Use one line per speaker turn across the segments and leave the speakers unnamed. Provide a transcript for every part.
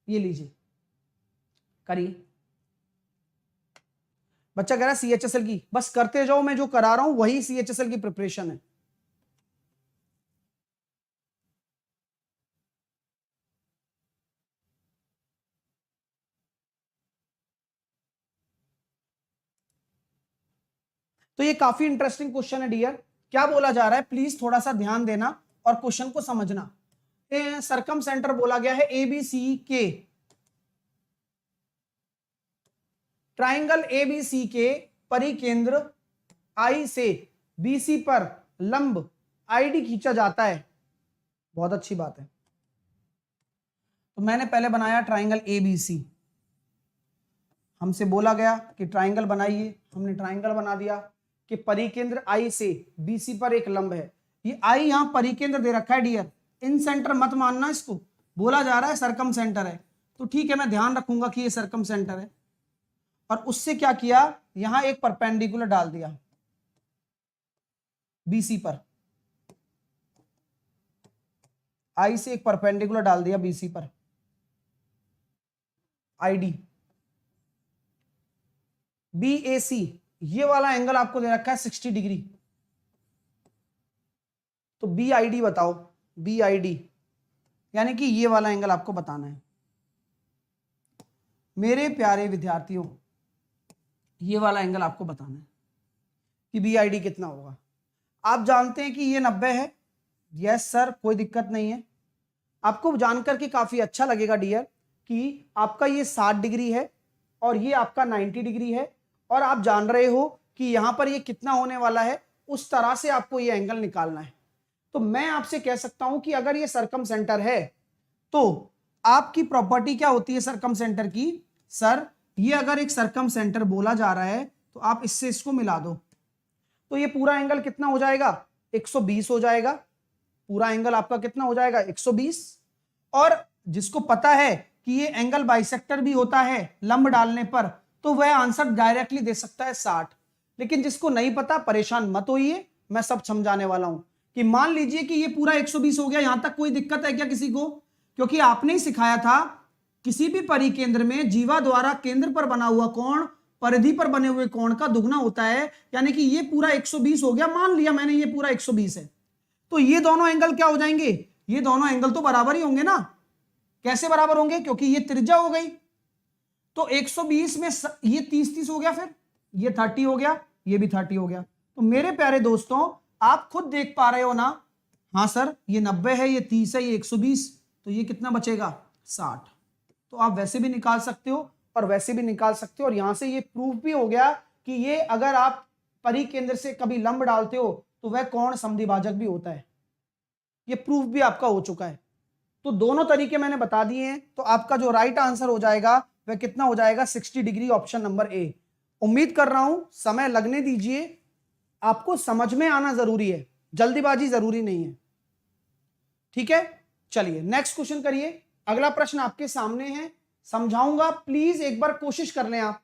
ये लीजिए करिए। बच्चा कह रहा है CHSL की, बस करते जाओ, मैं जो करा रहा हूं वही CHSL की प्रिपरेशन है। तो ये काफी इंटरेस्टिंग क्वेश्चन है डियर। क्या बोला जा रहा है, प्लीज थोड़ा सा ध्यान देना और क्वेश्चन को समझना। सरकम सेंटर बोला गया है ABC के, ट्राइंगल ABC के परिकेंद्र I से BC पर लंब ID खींचा जाता है। बहुत अच्छी बात है। तो मैंने पहले बनाया ट्राइंगल ABC, हमसे बोला गया कि ट्राइंगल बनाइए, हमने ट्राइंगल बना दिया कि परिकेंद्र I से BC पर एक लंब है। ये I यहां परिकेंद्र दे रखा है डियर, इन सेंटर मत मानना इसको, बोला जा रहा है सरकम सेंटर है, तो ठीक है मैं ध्यान रखूंगा कि ये सरकम सेंटर है। और उससे क्या किया, यहां एक परपेंडिकुलर डाल दिया BC पर, I से एक परपेंडिकुलर डाल दिया BC पर, ID BAC, ये वाला एंगल आपको दे रखा है 60 डिग्री। तो BID बताओ, BID यानी कि ये वाला एंगल आपको बताना है। मेरे प्यारे विद्यार्थियों, ये वाला एंगल आपको बताना है कि BID कितना होगा। आप जानते हैं कि ये 90 है, यस सर कोई दिक्कत नहीं है। आपको जानकर के काफी अच्छा लगेगा डियर कि आपका ये 60 डिग्री है और ये आपका 90 डिग्री है, और आप जान रहे हो कि यहां पर ये कितना होने वाला है, उस तरह से आपको ये एंगल निकालना है। तो मैं आपसे कह सकता हूं कि अगर ये सरकम सेंटर है तो आपकी प्रॉपर्टी क्या होती है सरकम सेंटर की, सर ये अगर एक सरकम सेंटर बोला जा रहा है तो आप इससे इसको मिला दो, तो ये पूरा एंगल कितना हो जाएगा, 120 हो जाएगा। पूरा एंगल आपका कितना हो जाएगा, 120। और जिसको पता है कि ये एंगल बाइसेक्टर भी होता है लंब डालने पर, तो वह आंसर डायरेक्टली दे सकता है 60। लेकिन जिसको नहीं पता परेशान मत होइए, मैं सब समझाने वाला हूं। कि मान लीजिए कि ये पूरा 120 हो गया, यहां तक कोई दिक्कत है क्या किसी को? क्योंकि आपने ही सिखाया था किसी भी परिकेंद्र में जीवा द्वारा केंद्र पर बना हुआ कोण परिधि पर बने हुए कोण का दुगना होता है, यानी कि ये पूरा 120 हो गया, मान लिया मैंने ये पूरा 120 है, तो ये दोनों एंगल क्या हो जाएंगे, ये दोनों एंगल तो बराबर ही होंगे ना। कैसे बराबर होंगे, क्योंकि ये त्रिज्या हो गई, तो 120 में ये 30-30 हो गया, फिर ये 30 हो गया, ये भी 30 हो गया। तो मेरे प्यारे दोस्तों आप खुद देख पा रहे हो ना, हाँ सर ये 90 है, ये 30 है, ये 120, तो ये कितना बचेगा 60। तो आप वैसे भी निकाल सकते हो और वैसे भी निकाल सकते हो, और यहां से ये प्रूफ भी हो गया कि ये अगर आप परिकेंद्र से कभी लंब डालते हो तो वह कोण समद्विभाजक भी होता है। ये प्रूफ भी आपका हो चुका है। तो दोनों तरीके मैंने बता दिए हैं, तो आपका जो राइट आंसर हो जाएगा वह कितना हो जाएगा, 60 डिग्री, ऑप्शन नंबर ए। उम्मीद कर रहा हूं समय लगने दीजिए, आपको समझ में आना जरूरी है, जल्दीबाजी जरूरी नहीं है। ठीक है, चलिए नेक्स्ट क्वेश्चन करिए। अगला प्रश्न आपके सामने है, समझाऊंगा, प्लीज एक बार कोशिश कर लें आप।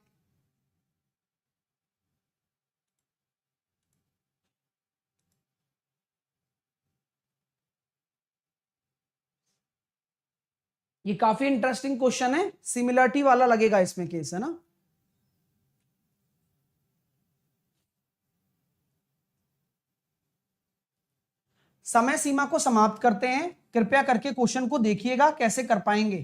ये काफी इंटरेस्टिंग क्वेश्चन है, सिमिलरिटी वाला लगेगा इसमें केस, है ना। समय सीमा को समाप्त करते हैं, कृपया करके क्वेश्चन को देखिएगा कैसे कर पाएंगे।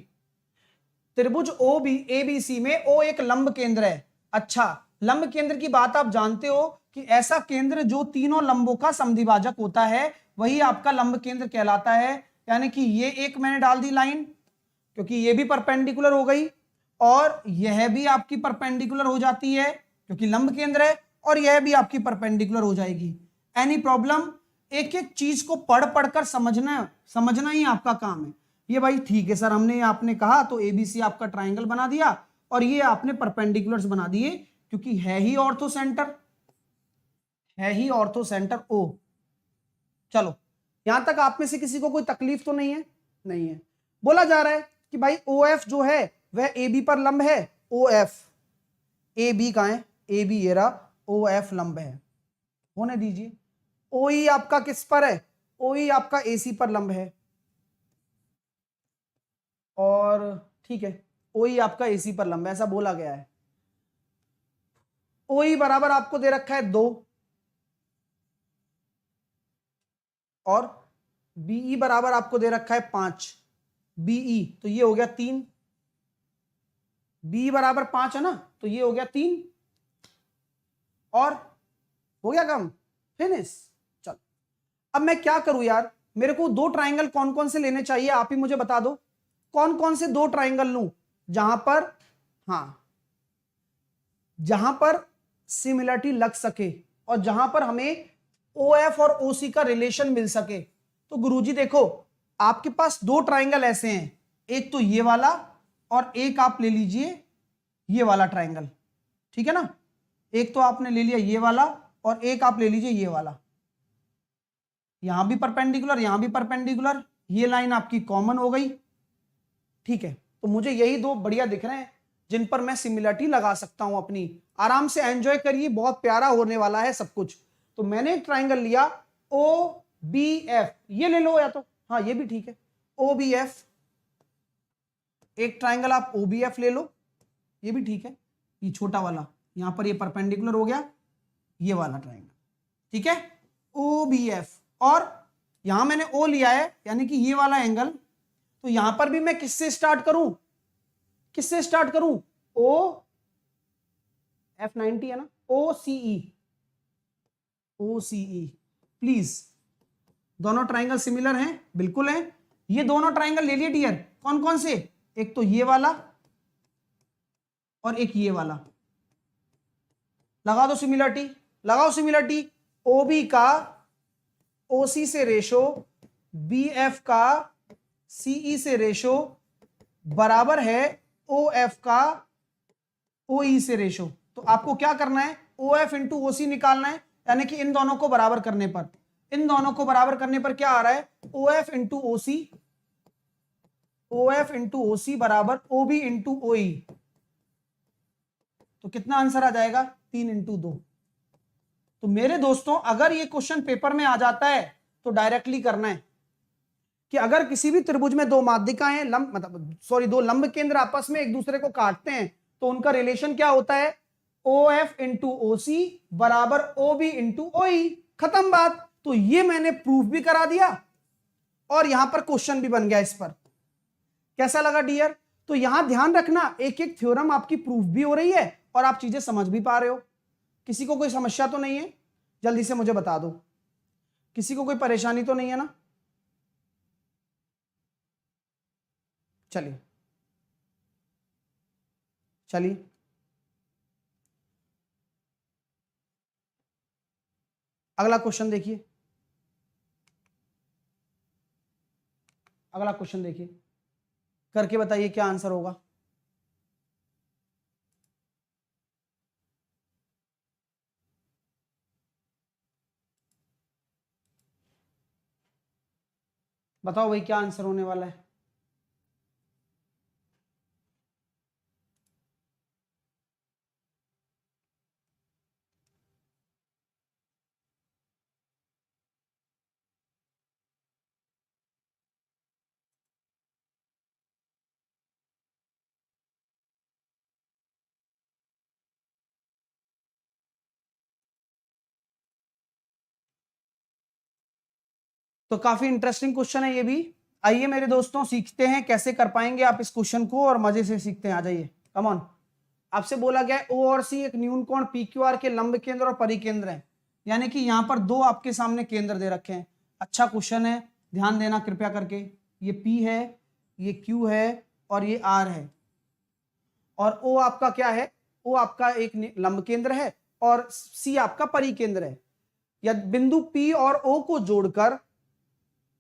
त्रिभुज ABC में O एक लंब केंद्र है। अच्छा, लंब केंद्र की बात आप जानते हो कि ऐसा केंद्र जो तीनों लंबों का समद्विभाजक होता है वही आपका लंब केंद्र कहलाता है। यानी कि ये एक मैंने डाल दी लाइन, क्योंकि ये भी परपेंडिकुलर हो गई, और यह भी आपकी परपेंडिकुलर हो जाती है क्योंकि लंब केंद्र है, और यह भी आपकी परपेंडिकुलर हो जाएगी। Any problem? एक एक चीज को पढ़ पढ़कर समझना ही आपका काम है। ये भाई ठीक है सर, हमने आपने कहा तो ABC आपका ट्राइंगल बना दिया, और ये आपने परपेंडिकुलर्स बना दिए, क्योंकि है ही ऑर्थो सेंटर, है ही ऑर्थो सेंटर O। चलो यहां तक आप में से किसी को कोई तकलीफ तो नहीं है? नहीं है। बोला जा रहा है कि भाई OF जो है वह AB पर लंब है। OF, AB कहां है, AB ये रहा, OF लंब है, होने दीजिए। OE आपका किस पर है, OE आपका AC पर लंब है, और ठीक है, OE आपका AC पर लंब है, ऐसा बोला गया है। OE बराबर आपको दे रखा है 2 और BE बराबर आपको दे रखा है 5। BE तो ये हो गया 3, BE बराबर 5 है ना, तो ये हो गया 3 और हो गया काम, फिनिश। चल अब मैं क्या करूं यार, मेरे को 2 ट्राइंगल कौन कौन से लेने चाहिए, आप ही मुझे बता दो कौन कौन से 2 ट्राइंगल लूं जहां पर, हाँ, जहां पर सिमिलरिटी लग सके और जहां पर हमें OF और OC का रिलेशन मिल सके। तो गुरुजी देखो, आपके पास 2 ट्राइंगल ऐसे हैं, एक तो ये वाला और एक आप ले लीजिए ये वाला ट्राइंगल, ठीक है ना। एक तो आपने ले लिया ये वाला और एक आप ले लीजिए ये वाला, यहां भी परपेंडिकुलर यहां भी परपेंडिकुलर, ये लाइन आपकी कॉमन हो गई, ठीक है। तो मुझे यही 2 बढ़िया दिख रहे हैं जिन पर मैं सिमिलरिटी लगा सकता हूं अपनी। आराम से एंजॉय करिए, बहुत प्यारा होने वाला है सब कुछ। तो मैंने एक ट्राइंगल लिया OBF, ये ले लो या तो, हाँ ये भी ठीक है, OBF, एक ट्राइंगल आप OBF ले लो, ये भी ठीक है। ये छोटा वाला यहां पर ये परपेंडिकुलर हो गया, ये वाला ट्राइंगल, ठीक है, OBF। और यहां मैंने O लिया है यानी कि ये वाला एंगल, तो यहां पर भी मैं किससे स्टार्ट करूं, किससे स्टार्ट करूं, F90 है ना, OCE प्लीज। दोनों ट्राइंगल सिमिलर हैं, बिल्कुल हैं। ये दोनों ट्राइंगल ले लिए डियर, कौन कौन से, एक तो ये वाला और एक ये वाला, लगा दो सिमिलरिटी, लगाओ सिमिलरिटी। OB का OC से रेशो, BF का CE से रेशो बराबर है OF का OE से रेशो। तो आपको क्या करना है, OF इंटू OC निकालना है, यानी कि इन दोनों को बराबर करने पर, इन दोनों को बराबर करने पर क्या आ रहा है, OF into OC, OF into OC बराबर OB इंटू OE। तो कितना आंसर आ जाएगा, 3 इंटू 2। तो मेरे दोस्तों अगर ये क्वेश्चन पेपर में आ जाता है तो डायरेक्टली करना है कि अगर किसी भी त्रिभुज में 2 माध्यिकाएं लंब, मतलब सॉरी 2 लंब केंद्र आपस में एक दूसरे को काटते हैं तो उनका रिलेशन क्या होता है, OF इंटू OC बराबर OB इंटू OE, खत्म बात। तो ये मैंने प्रूफ भी करा दिया और यहां पर क्वेश्चन भी बन गया इस पर। कैसा लगा डियर। तो यहां ध्यान रखना, एक एक थ्योरम आपकी प्रूफ भी हो रही है और आप चीजें समझ भी पा रहे हो। किसी को कोई समस्या तो नहीं है, जल्दी से मुझे बता दो, किसी को कोई परेशानी तो नहीं है ना। चलिए चलिए अगला क्वेश्चन देखिए, अगला क्वेश्चन देखिए, करके बताइए क्या आंसर होगा। बताओ भाई क्या आंसर होने वाला है। तो काफी इंटरेस्टिंग क्वेश्चन है ये भी। आइए मेरे दोस्तों सीखते हैं कैसे कर पाएंगे आप इस क्वेश्चन को और मजे से सीखते हैं। आ जाइए, कम ऑन। आपसे बोला गया है O और C एक न्यून कोण PQR के लंब केंद्र और परिकेंद्र हैं, यानी कि यहां पर 2 आपके सामने केंद्र दे रखे हैं। अच्छा क्वेश्चन है, ध्यान देना कृपया करके। ये P है, ये Q है और ये R है, और O आपका क्या है, O आपका एक लंब केंद्र है और C आपका परिकेंद्र है। यदि बिंदु P और O को जोड़कर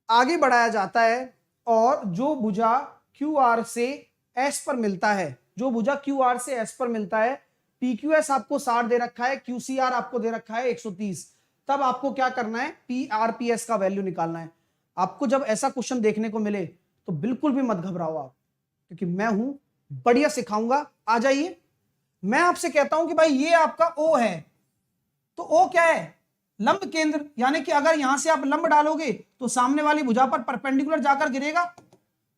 आगे बढ़ाया जाता है और जो भुजा QR से S पर मिलता है, जो भुजा QR से S पर मिलता है, PQS आपको 60 दे रखा है, QCR आपको दे रखा है 130, तब आपको क्या करना है, PRPS का वैल्यू निकालना है। आपको जब ऐसा क्वेश्चन देखने को मिले तो बिल्कुल भी मत घबराओ आप, क्योंकि मैं हूं, बढ़िया सिखाऊंगा। आ जाइए, मैं आपसे कहता हूं कि भाई ये आपका O है, तो O क्या है, लंब केंद्र, यानी कि अगर यहां से आप लंब डालोगे तो सामने वाली भुजा पर परपेंडिकुलर जाकर गिरेगा,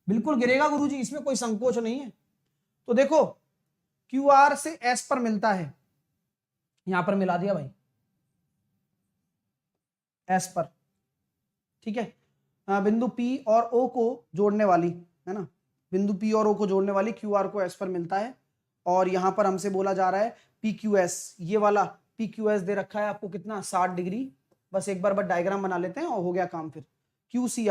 बिल्कुल गिरेगा गुरुजी, इसमें कोई संकोच नहीं है। तो देखो क्यू आर से एस पर मिलता है, यहां पर मिला दिया भाई एस पर, ठीक है। बिंदु पी और ओ को जोड़ने वाली, है ना, बिंदु पी और ओ को जोड़ने वाली क्यू आर को एस पर मिलता है। और यहां पर हमसे बोला जा रहा है पी क्यू एस, ये वाला पी क्यू एस दे रखा है आपको कितना 60 डिग्री। बस एक बार बस डायग्राम बना लेते हैं और हो गया काम। फिर क्यू सी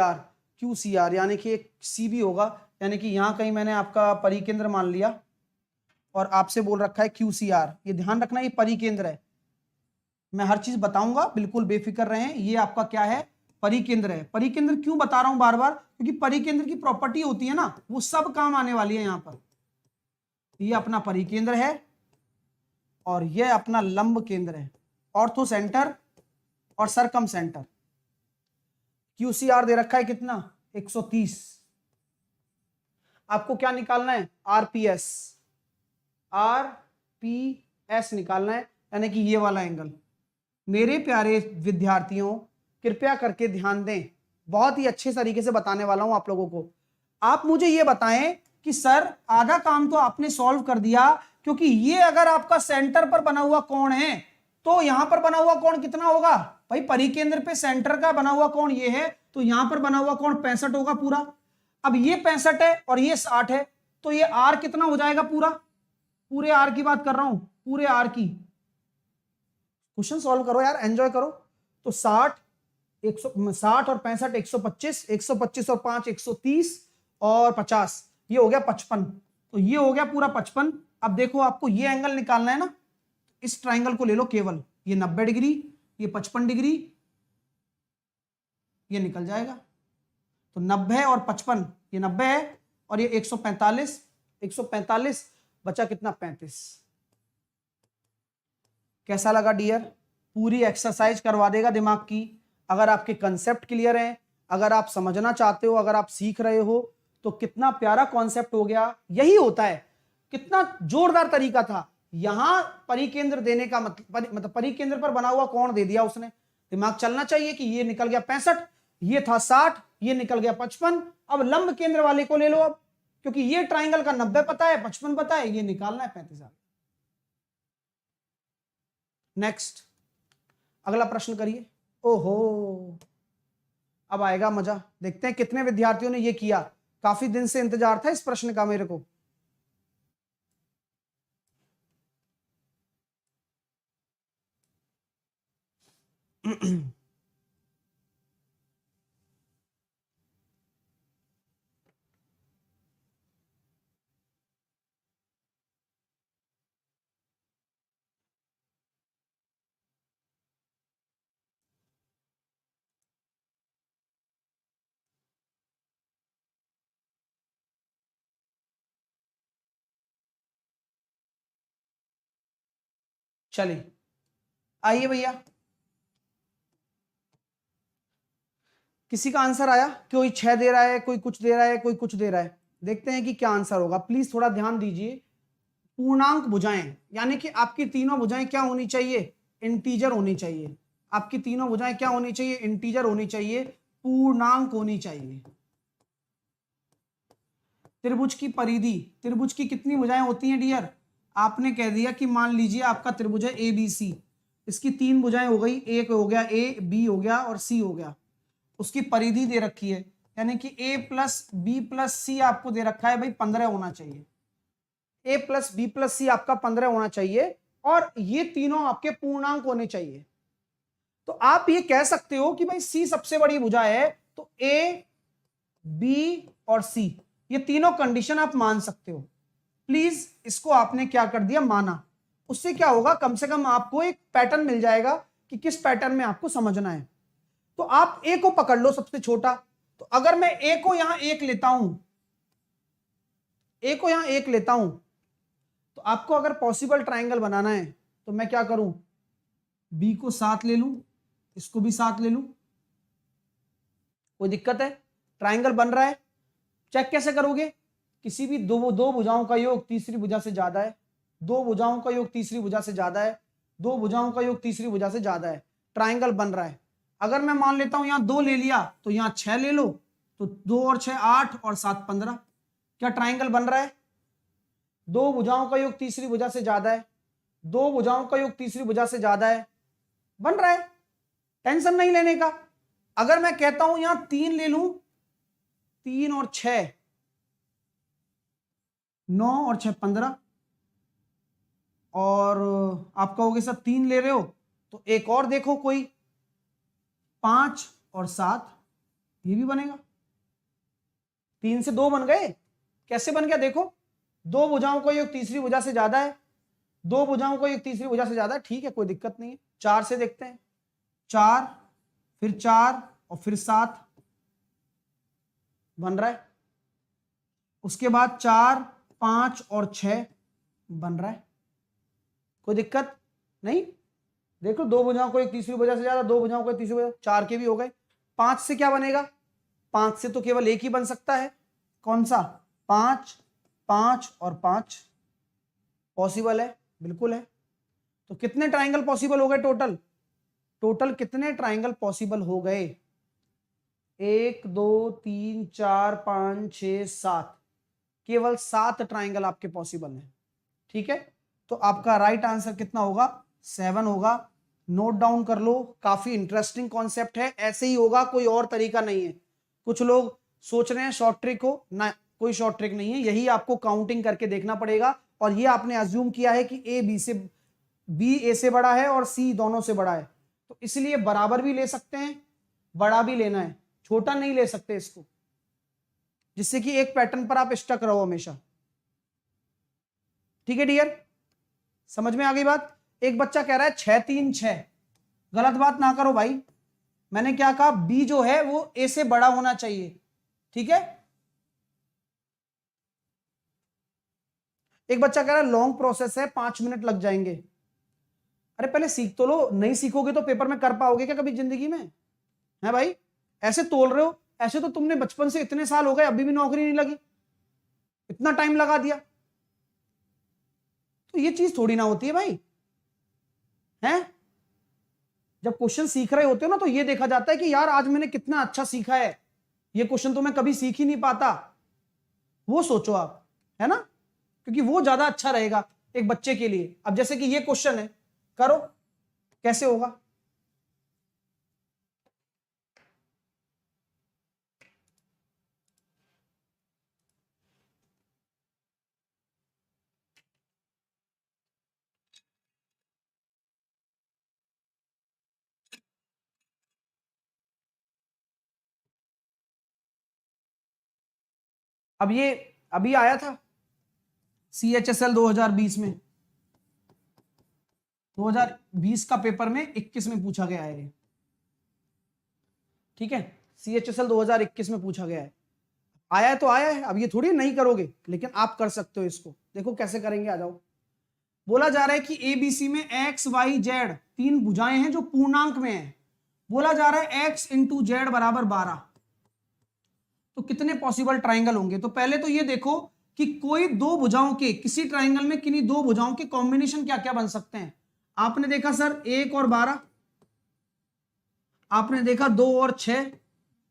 आर यानी कि एक सी भी होगा, यानी कि यहां कहीं मैंने आपका परिकेंद्र मान लिया और आपसे बोल रखा है क्यू सी आर। ये ध्यान रखना ये परिकेंद्र है, मैं हर चीज बताऊंगा, बिल्कुल बेफिक्र रहें। ये आपका क्या है, परिकेंद्र है। परिकेंद्र क्यों बता रहा हूं बार बार, क्योंकि परिकेंद्र की प्रॉपर्टी होती है ना, वो सब काम आने वाली है यहां पर। ये अपना परिकेंद्र है और ये अपना लंब केंद्र है, ऑर्थो सेंटर और सरकम सेंटर। क्यूसीआर दे रखा है कितना 130। आपको क्या निकालना है, आरपीएस निकालना है, यानी कि ये वाला एंगल। मेरे प्यारे विद्यार्थियों कृपया करके ध्यान दें, बहुत ही अच्छे तरीके से बताने वाला हूं आप लोगों को। आप मुझे ये बताएं कि सर आधा काम तो आपने सॉल्व कर दिया, क्योंकि ये अगर आपका सेंटर पर बना हुआ कोण है तो यहां पर बना हुआ कोण कितना होगा भाई, परिकेंद्र पे सेंटर का बना हुआ कोण ये है, तो यहां पर बना हुआ कोण 65 होगा पूरा। अब ये 65 है और ये 60 है, तो ये आर कितना हो जाएगा पूरा, पूरे आर की बात कर रहा हूं, पूरे आर की। क्वेश्चन सॉल्व करो यार, एंजॉय करो। तो 60 और 65 125, 125 और 5 130 और 50, ये हो गया 55। तो ये हो गया पूरा 55। अब देखो आपको ये एंगल निकालना है ना, इस ट्राइंगल को ले लो केवल, ये 90 डिग्री, ये 55 डिग्री, ये निकल जाएगा। तो 90 और 55, ये 90 है और ये 145, 145 बचा कितना 35। कैसा लगा डियर, पूरी एक्सरसाइज करवा देगा दिमाग की। अगर आपके कंसेप्ट क्लियर हैं, अगर आप समझना चाहते हो, अगर आप सीख रहे हो, तो कितना प्यारा कॉन्सेप्ट हो गया। यही होता है, कितना जोरदार तरीका था। यहां परिकेंद्र देने का मतलब परिकेंद्र पर बना हुआ कोण दे दिया उसने, दिमाग चलना चाहिए कि ये निकल गया 65, ये था 60, ये निकल गया 55। अब लंब केंद्र वाले को ले लो अब, क्योंकि ये ट्राइंगल का 90 पता है, 55 पता है, ये निकालना है 35। नेक्स्ट अगला प्रश्न करिए। ओहो अब आएगा मजा, देखते हैं कितने विद्यार्थियों ने ये किया। काफी दिन से इंतजार था इस प्रश्न का मेरे को। चलिए आइए भैया, किसी का आंसर आया, कोई 6 दे रहा है, कोई कुछ दे रहा है, कोई कुछ दे रहा है। देखते हैं कि क्या आंसर होगा। प्लीज थोड़ा ध्यान दीजिए। पूर्णांक भुजाएं, यानी कि आपकी तीनों भुजाएं क्या होनी चाहिए, इंटीजर होनी चाहिए। आपकी तीनों भुजाएं क्या होनी चाहिए, इंटीजर होनी चाहिए, पूर्णांक होनी चाहिए। त्रिभुज की परिधि, त्रिभुज की कितनी भुजाएं होती हैं डियर, आपने कह दिया कि मान लीजिए आपका त्रिभुज है ए बी सी, इसकी 3 भुजाएं हो गई, एक हो गया ए, बी हो गया और सी हो गया। उसकी परिधि दे रखी है, यानी कि a प्लस बी प्लस सी आपको दे रखा है भाई 15 होना चाहिए। a प्लस बी प्लस सी आपका 15 होना चाहिए और ये तीनों आपके पूर्णांक होने चाहिए। तो आप ये कह सकते हो कि भाई c सबसे बड़ी भुजा है, तो a, b और c, ये तीनों कंडीशन आप मान सकते हो। प्लीज इसको आपने क्या कर दिया, माना। उससे क्या होगा, कम से कम आपको एक पैटर्न मिल जाएगा कि किस पैटर्न में आपको समझना है। तो आप ए को पकड़ लो सबसे छोटा। तो अगर मैं ए को यहां 1 लेता हूं, ए को यहां 1 लेता हूं, तो आपको अगर पॉसिबल ट्राइंगल बनाना है तो मैं क्या करूं, बी को 7 ले लूं, इसको भी 7 ले लूं, कोई दिक्कत है, ट्राइंगल बन रहा है। चेक कैसे करोगे, किसी भी दो भुजाओं का योग तीसरी भुजा से ज्यादा है, दो भुजाओं का योग तीसरी भुजा से ज्यादा है, दो भुजाओं का योग तीसरी भुजा से ज्यादा है, ट्राइंगल बन रहा है। अगर मैं मान लेता हूं यहां 2 ले लिया तो यहां 6 ले लो, तो 2 और 6 8 और 7 15, क्या ट्राइंगल बन रहा है, दो भुजाओं का योग तीसरी भुजा से ज्यादा है, दो भुजाओं का योग तीसरी भुजा से ज्यादा है, बन रहा है, टेंशन नहीं लेने का। अगर मैं कहता हूं यहां 3 ले लूं, 3 और 6 9 और 6 15, और आप कहोगे सर 3 ले रहे हो तो एक और देखो कोई, 5 और 7, ये भी बनेगा। 3 से 2 बन गए, कैसे बन गया देखो, दो भुजाओं का योग तीसरी भुजा से ज्यादा है, दो भुजाओं का योग तीसरी भुजा से ज्यादा है, ठीक है कोई दिक्कत नहीं है। 4 से देखते हैं, 4 फिर 4 और फिर 7 बन रहा है, उसके बाद 4 5 और 6 बन रहा है, कोई दिक्कत नहीं। देखो दो भुजाओं को एक तीसरी भुजा से ज्यादा, दो भुजाओं को एक तीसरी भुजा, 4 के भी हो गए। 5 से क्या बनेगा, 5 से तो केवल एक ही बन सकता है, कौन सा, 5 5 और 5 पॉसिबल है, बिल्कुल है। तो कितने ट्राइंगल पॉसिबल हो गए टोटल, टोटल कितने ट्राइंगल पॉसिबल हो गए, 1 2 3 4 5 6 7, केवल 7 ट्राइंगल आपके पॉसिबल हैं, ठीक है। तो आपका राइट आंसर कितना होगा, 7 होगा। नोट डाउन कर लो, काफी इंटरेस्टिंग कॉन्सेप्ट है, ऐसे ही होगा, कोई और तरीका नहीं है। कुछ लोग सोच रहे हैं शॉर्ट ट्रिक हो ना, कोई शॉर्ट ट्रिक नहीं है, यही आपको काउंटिंग करके देखना पड़ेगा। और ये आपने अज्यूम किया है कि बी ए से बड़ा है और सी दोनों से बड़ा है, तो इसलिए बराबर भी ले सकते हैं, बड़ा भी लेना है, छोटा नहीं ले सकते इसको, जिससे कि एक पैटर्न पर आप स्टक रहो हमेशा, ठीक है डियर, समझ में आ गई बात। एक बच्चा कह रहा है 6 3 6, गलत बात ना करो भाई, मैंने क्या कहा, बी जो है वो ए से बड़ा होना चाहिए, ठीक है। एक बच्चा कह रहा है लॉन्ग प्रोसेस है, 5 मिनट लग जाएंगे। अरे पहले सीख तो लो, नहीं सीखोगे तो पेपर में कर पाओगे क्या कभी जिंदगी में, है भाई, ऐसे तोल रहे हो, ऐसे तो तुमने बचपन से इतने साल हो गए अभी भी नौकरी नहीं लगी, इतना टाइम लगा दिया, तो ये चीज थोड़ी ना होती है भाई, हैं। जब क्वेश्चन सीख रहे होते हो ना तो ये देखा जाता है कि यार आज मैंने कितना अच्छा सीखा है, ये क्वेश्चन तो मैं कभी सीख ही नहीं पाता, वो सोचो आप, है ना, क्योंकि वो ज्यादा अच्छा रहेगा एक बच्चे के लिए। अब जैसे कि ये क्वेश्चन है, करो कैसे होगा, अब ये अभी आया था CHSL 2020 में, 2020 का पेपर में 21 में पूछा गया है ये, ठीक है, CHSL 2021 में पूछा गया है, आया है तो आया है, अब ये थोड़ी नहीं करोगे, लेकिन आप कर सकते हो इसको, देखो कैसे करेंगे, आ जाओ। बोला जा रहा है कि ABC में एक्स वाई जेड 3 भुजाएं हैं जो पूर्णांक में है, बोला जा रहा है x इंटू जेड बराबर 12, तो कितने पॉसिबल ट्राइंगल होंगे। तो पहले तो ये देखो कि कोई दो भुजाओं के, किसी ट्राइंगल में किन्हीं दो भुजाओं के कॉम्बिनेशन क्या क्या बन सकते हैं। आपने देखा सर 1 और 12, आपने देखा 2 और 6,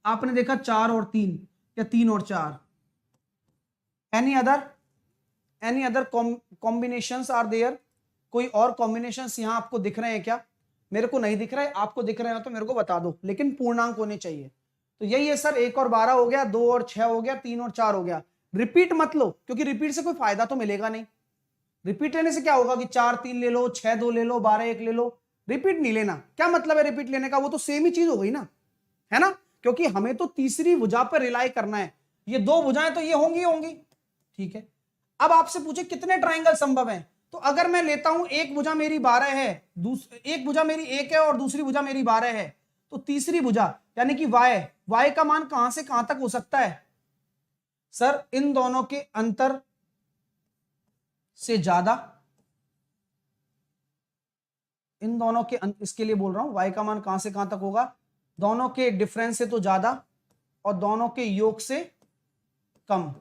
आपने देखा 4 और 3 या 3 और 4, any other combinations are there, कोई और कॉम्बिनेशंस यहां आपको दिख रहे हैं क्या, मेरे को नहीं दिख रहे, आपको दिख रहे हो तो मेरे को बता दो, लेकिन पूर्णांक होने चाहिए। तो यही है सर, 1 और 12 हो गया, 2 और 6 हो गया, 3 और 4 हो गया। रिपीट मत लो, क्योंकि रिपीट से कोई फायदा तो मिलेगा नहीं, रिपीट लेने से क्या होगा कि 4 3 ले लो, 6 2 ले लो, 12 1 ले लो, रिपीट नहीं लेना। क्या मतलब है रिपीट लेने का, वो तो सेम ही चीज हो गई ना, है ना, क्योंकि हमें तो तीसरी भुजा पर रिलाई करना है, ये दो भुजाएं तो ये होंगी, ठीक है। अब आपसे पूछे कितने ट्राइंगल संभव हैं, तो अगर मैं लेता हूं एक भुजा मेरी 12 है, एक भुजा मेरी 1 है और दूसरी भुजा मेरी 12 है, तो तीसरी भुजा यानी कि y का मान कहां से कहां तक हो सकता है सर, इन दोनों के अंतर से ज्यादा, इन दोनों के इसके लिए बोल रहा हूं, y का मान कहां से कहां तक होगा, दोनों के डिफरेंस से तो ज्यादा और दोनों के योग से कम,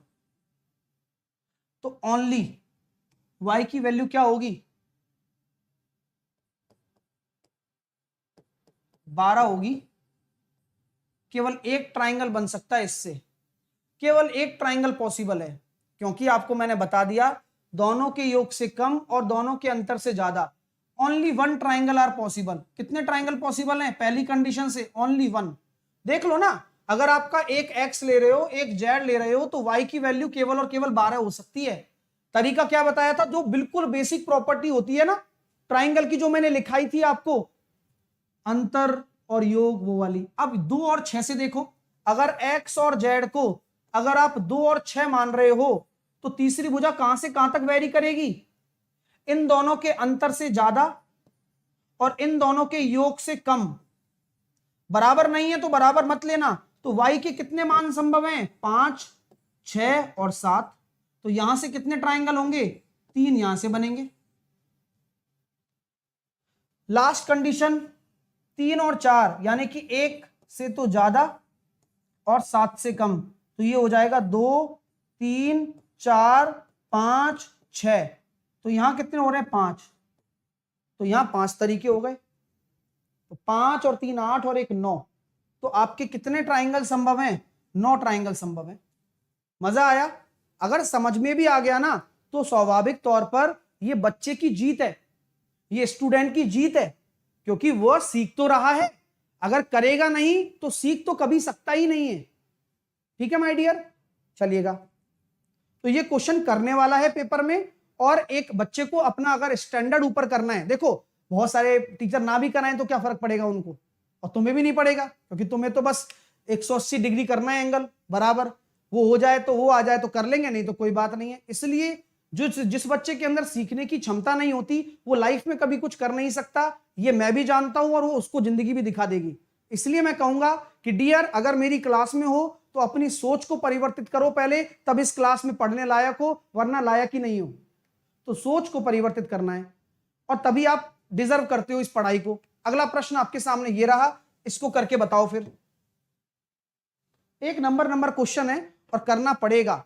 तो ओनली y की वैल्यू क्या होगी, 12 होगी। केवल एक ट्राइंगल बन सकता है इससे, केवल एक ट्राइंगल पॉसिबल है, क्योंकि आपको मैंने बता दिया दोनों के योग से कम और दोनों के अंतर से ज्यादा, only one triangle are possible. कितने ट्राइंगल पॉसिबल हैं पहली कंडीशन से? Only one. देख लो ना, अगर आपका एक x ले रहे हो एक z ले रहे हो तो y की वैल्यू केवल और केवल 12 हो सकती है। तरीका क्या बताया था? जो बिल्कुल बेसिक प्रॉपर्टी होती है ना ट्राइंगल की, जो मैंने लिखाई थी आपको, अंतर और योग, वो वाली। अब 2 और 6 से देखो, अगर x और z को अगर आप 2 और 6 मान रहे हो तो तीसरी भुजा कहां से कहां तक वेरी करेगी? इन दोनों के अंतर से ज्यादा और इन दोनों के योग से कम। बराबर नहीं है तो बराबर मत लेना। तो y के कितने मान संभव हैं? 5, 6 और 7। तो यहां से कितने ट्राइंगल होंगे? 3 यहां से बनेंगे। लास्ट कंडीशन 3 और 4, यानी कि 1 से तो ज्यादा और 7 से कम। तो ये हो जाएगा 2, 3, 4, 5, 6। तो यहां कितने हो रहे हैं? 5। तो यहां 5 तरीके हो गए। तो 5 और 3 8 और 1 9। तो आपके कितने ट्राइंगल संभव हैं? 9 ट्राइंगल संभव हैं। मजा आया? अगर समझ में भी आ गया ना तो स्वाभाविक तौर पर ये बच्चे की जीत है, ये स्टूडेंट की जीत है, क्योंकि वह सीख तो रहा है। अगर करेगा नहीं तो सीख तो कभी सकता ही नहीं है। ठीक है माय डियर, चलिएगा। तो ये क्वेश्चन करने वाला है पेपर में, और एक बच्चे को अपना अगर स्टैंडर्ड ऊपर करना है, देखो बहुत सारे टीचर ना भी कराएं तो क्या फर्क पड़ेगा उनको, और तुम्हें भी नहीं पड़ेगा, क्योंकि तुम्हें तो बस 180 डिग्री करना है एंगल बराबर। वो हो जाए तो वो आ जाए तो कर लेंगे, नहीं तो कोई बात नहीं है। इसलिए जिस बच्चे के अंदर सीखने की क्षमता नहीं होती वो लाइफ में कभी कुछ कर नहीं सकता, ये मैं भी जानता हूं, और वो उसको जिंदगी भी दिखा देगी। इसलिए मैं कहूंगा कि डियर, अगर मेरी क्लास में हो तो अपनी सोच को परिवर्तित करो पहले, तब इस क्लास में पढ़ने लायक हो, वरना लायक ही नहीं हो। तो सोच को परिवर्तित करना है, और तभी आप डिजर्व करते हो इस पढ़ाई को। अगला प्रश्न आपके सामने ये रहा, इसको करके बताओ फिर। एक नंबर क्वेश्चन है और करना पड़ेगा।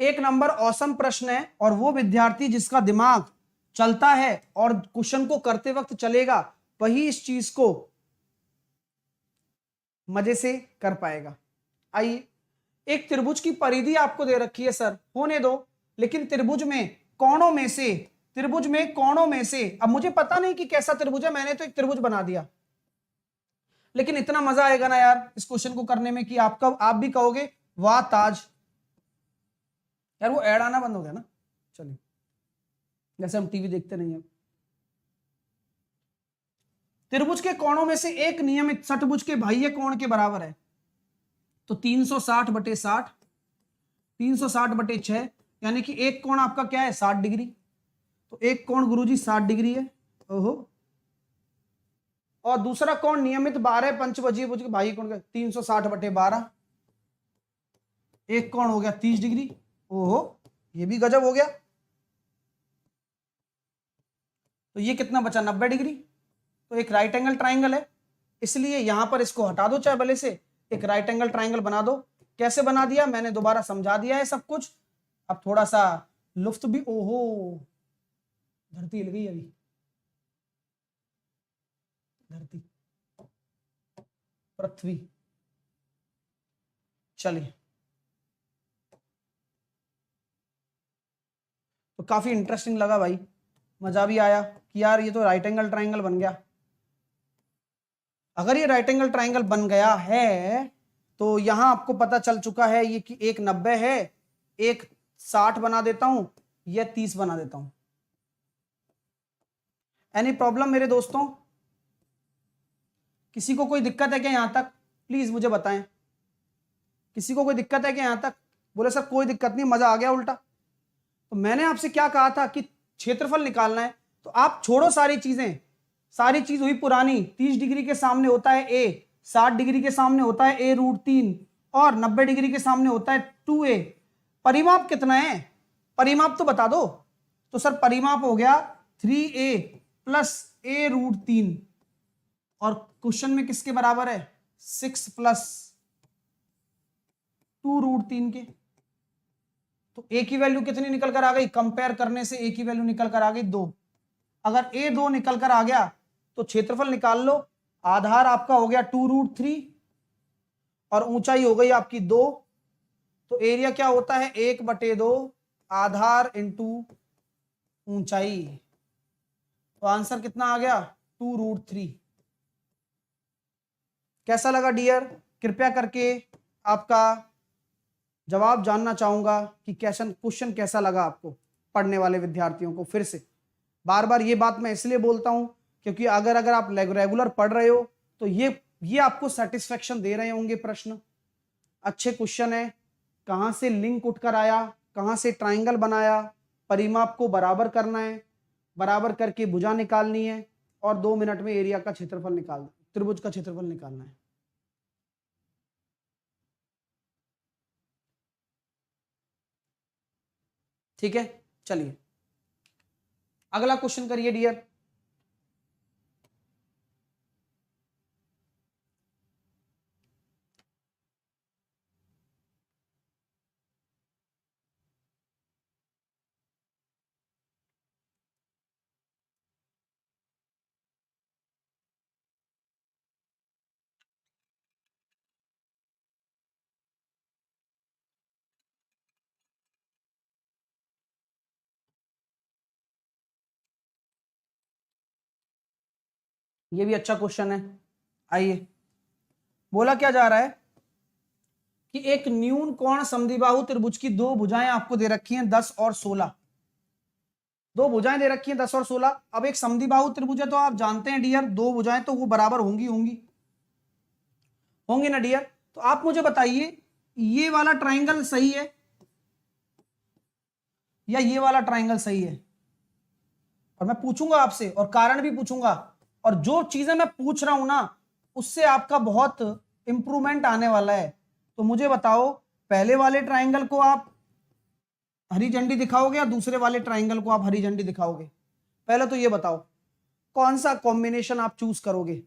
एक नंबर औसम प्रश्न है, और वो विद्यार्थी जिसका दिमाग चलता है और क्वेश्चन को करते वक्त चलेगा, वही इस चीज को मजे से कर पाएगा। आइए, एक त्रिभुज की परिधि आपको दे रखी है सर, होने दो, लेकिन त्रिभुज में कोणों में से, त्रिभुज में कोणों में से, अब मुझे पता नहीं कि कैसा त्रिभुज है, मैंने तो एक त्रिभुज बना दिया, लेकिन इतना मजा आएगा ना यार इस क्वेश्चन को करने में कि आप भी कहोगे वाह ताज। यार वो ऐड आना बंद हो गया ना, चलिए, जैसे हम टीवी देखते नहीं है। त्रिभुज के कोणों में से एक नियमित षटभुज के बाह्य कोण के बराबर है। तो 360/60, 360/6, यानी कि एक कोण आपका क्या है? 60 डिग्री। तो एक कोण गुरुजी 60 डिग्री है। ओहो। और दूसरा कोण नियमित 12 पंचभुजीय भुज के बाह्य कोण का 360/12, एक कोण हो गया 30 डिग्री। ओहो, ये भी गजब हो गया। तो ये कितना बचा? 90 डिग्री। तो एक राइट एंगल ट्राइंगल है, इसलिए यहां पर इसको हटा दो चाहे भले से, एक राइट एंगल ट्राइंगल बना दो। कैसे बना दिया मैंने दोबारा समझा दिया है सब कुछ। अब थोड़ा सा लुफ्त भी, ओहो धरती हिल गई अभी, धरती पृथ्वी। चलिए, तो काफी इंटरेस्टिंग लगा भाई, मजा भी आया कि यार ये तो राइट एंगल ट्राइंगल बन गया। अगर ये राइट एंगल ट्राइंगल बन गया है तो यहां आपको पता चल चुका है ये कि एक 90 है, एक 60 बना देता हूं, या 30 बना देता हूं। एनी प्रॉब्लम मेरे दोस्तों? किसी को कोई दिक्कत है क्या यहां तक? प्लीज मुझे बताएं, किसी को कोई दिक्कत है क्या यहां तक? बोले सर कोई दिक्कत नहीं, मजा आ गया उल्टा। तो मैंने आपसे क्या कहा था कि क्षेत्रफल निकालना है, तो आप छोड़ो सारी चीजें, सारी चीज हुई पुरानी। 30 डिग्री के सामने होता है ए, 60 डिग्री के सामने होता है ए रूट 3 और 90 डिग्री के सामने होता है 2a। परिमाप कितना है, परिमाप तो बता दो। तो सर परिमाप हो गया 3a प्लस ए रूट 3 और क्वेश्चन में किसके बराबर है 6 प्लस 2 रूट 3 के। तो ए की वैल्यू कितनी निकल कर आ गई, कंपेयर करने से ए की वैल्यू निकल कर आ गई 2। अगर ए 2 निकल कर आ गया तो क्षेत्रफल निकाल लो। आधार आपका हो गया 2 रूट 3 और ऊंचाई हो गई आपकी 2। तो एरिया क्या होता है 1/2 आधार इंटू ऊंचाई। तो आंसर कितना आ गया 2 रूट 3। कैसा लगा डियर, कृपया करके आपका जवाब जानना चाहूंगा कि क्वेश्चन कैसा लगा आपको, पढ़ने वाले विद्यार्थियों को। फिर से बार बार ये बात मैं इसलिए बोलता हूं क्योंकि अगर आप रेगुलर पढ़ रहे हो तो ये आपको सेटिस्फेक्शन दे रहे होंगे प्रश्न। अच्छे क्वेश्चन है, कहां से लिंक उठकर आया, कहां से ट्राइंगल बनाया, परिमाप को बराबर करना है, बराबर करके भुजा निकालनी है और 2 मिनट में एरिया का क्षेत्रफल निकालना, त्रिभुज का क्षेत्रफल निकालना है। ठीक है, चलिए अगला क्वेश्चन करिए डियर। ये भी अच्छा क्वेश्चन है। आइए, बोला क्या जा रहा है कि एक न्यून कोण समद्विबाहु त्रिभुज की दो भुजाएं आपको दे रखी हैं 10 और 16। दो भुजाएं दे रखी हैं 10 और 16। अब एक समद्विबाहु त्रिभुज है तो आप जानते हैं डियर, दो भुजाएं तो वो बराबर होंगी होंगी ना डियर। तो आप मुझे बताइए ये वाला ट्राइंगल सही है या ये वाला ट्राइंगल सही है। और मैं पूछूंगा आपसे और कारण भी पूछूंगा, और जो चीजें मैं पूछ रहा हूं ना उससे आपका बहुत इंप्रूवमेंट आने वाला है। तो मुझे बताओ पहले वाले ट्राइंगल को आप हरी झंडी दिखाओगे या दूसरे वाले ट्राइंगल को आप हरी झंडी दिखाओगे। पहले तो ये बताओ कौन सा कॉम्बिनेशन आप चूज करोगे।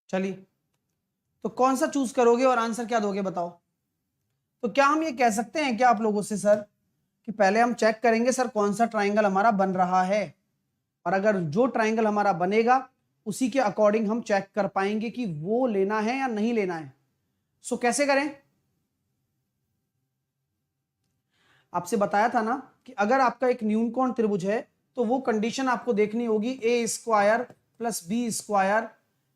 चलिए, तो कौन सा चूज करोगे और आंसर क्या दोगे बताओ। तो क्या हम ये कह सकते हैं क्या आप लोगों से सर कि पहले हम चेक करेंगे सर कौन सा ट्राइंगल हमारा बन रहा है, और अगर जो ट्राइंगल हमारा बनेगा उसी के अकॉर्डिंग हम चेक कर पाएंगे कि वो लेना है या नहीं लेना है। सो कैसे करें, आपसे बताया था ना कि अगर आपका एक न्यूनकोण त्रिभुज है तो वो कंडीशन आपको देखनी होगी A square plus B square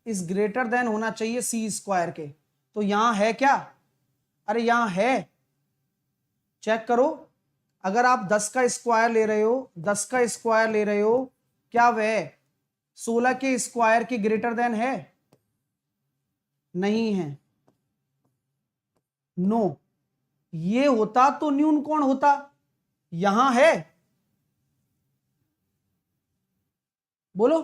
is greater than होना चाहिए सी स्क्वायर के। तो यहां है क्या, अरे यहां है, चेक करो। अगर आप 10 का स्क्वायर ले रहे हो, 10 का स्क्वायर ले रहे हो, क्या वह 16 के स्क्वायर के ग्रेटर देन है, नहीं है, नो। ये होता तो न्यून कोण होता, यहां है, बोलो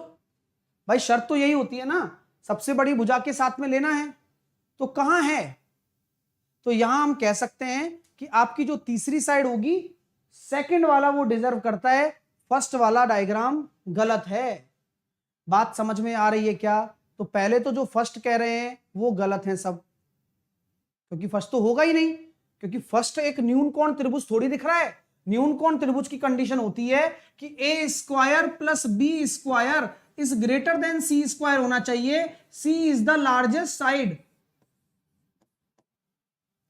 भाई, शर्त तो यही होती है ना, सबसे बड़ी भुजा के साथ में लेना है। तो कहां है, तो यहां हम कह सकते हैं कि आपकी जो तीसरी साइड होगी सेकंड वाला वो डिजर्व करता है, फर्स्ट वाला डायग्राम गलत है। बात समझ में आ रही है क्या। तो पहले तो जो फर्स्ट कह रहे हैं वो गलत हैं सब, क्योंकि फर्स्ट तो होगा ही नहीं, क्योंकि फर्स्ट एक न्यूनकोण त्रिभुज थोड़ी दिख रहा है। न्यूनकोण त्रिभुज की कंडीशन होती है कि A square plus B square is greater than C square होना चाहिए, C is the largest side.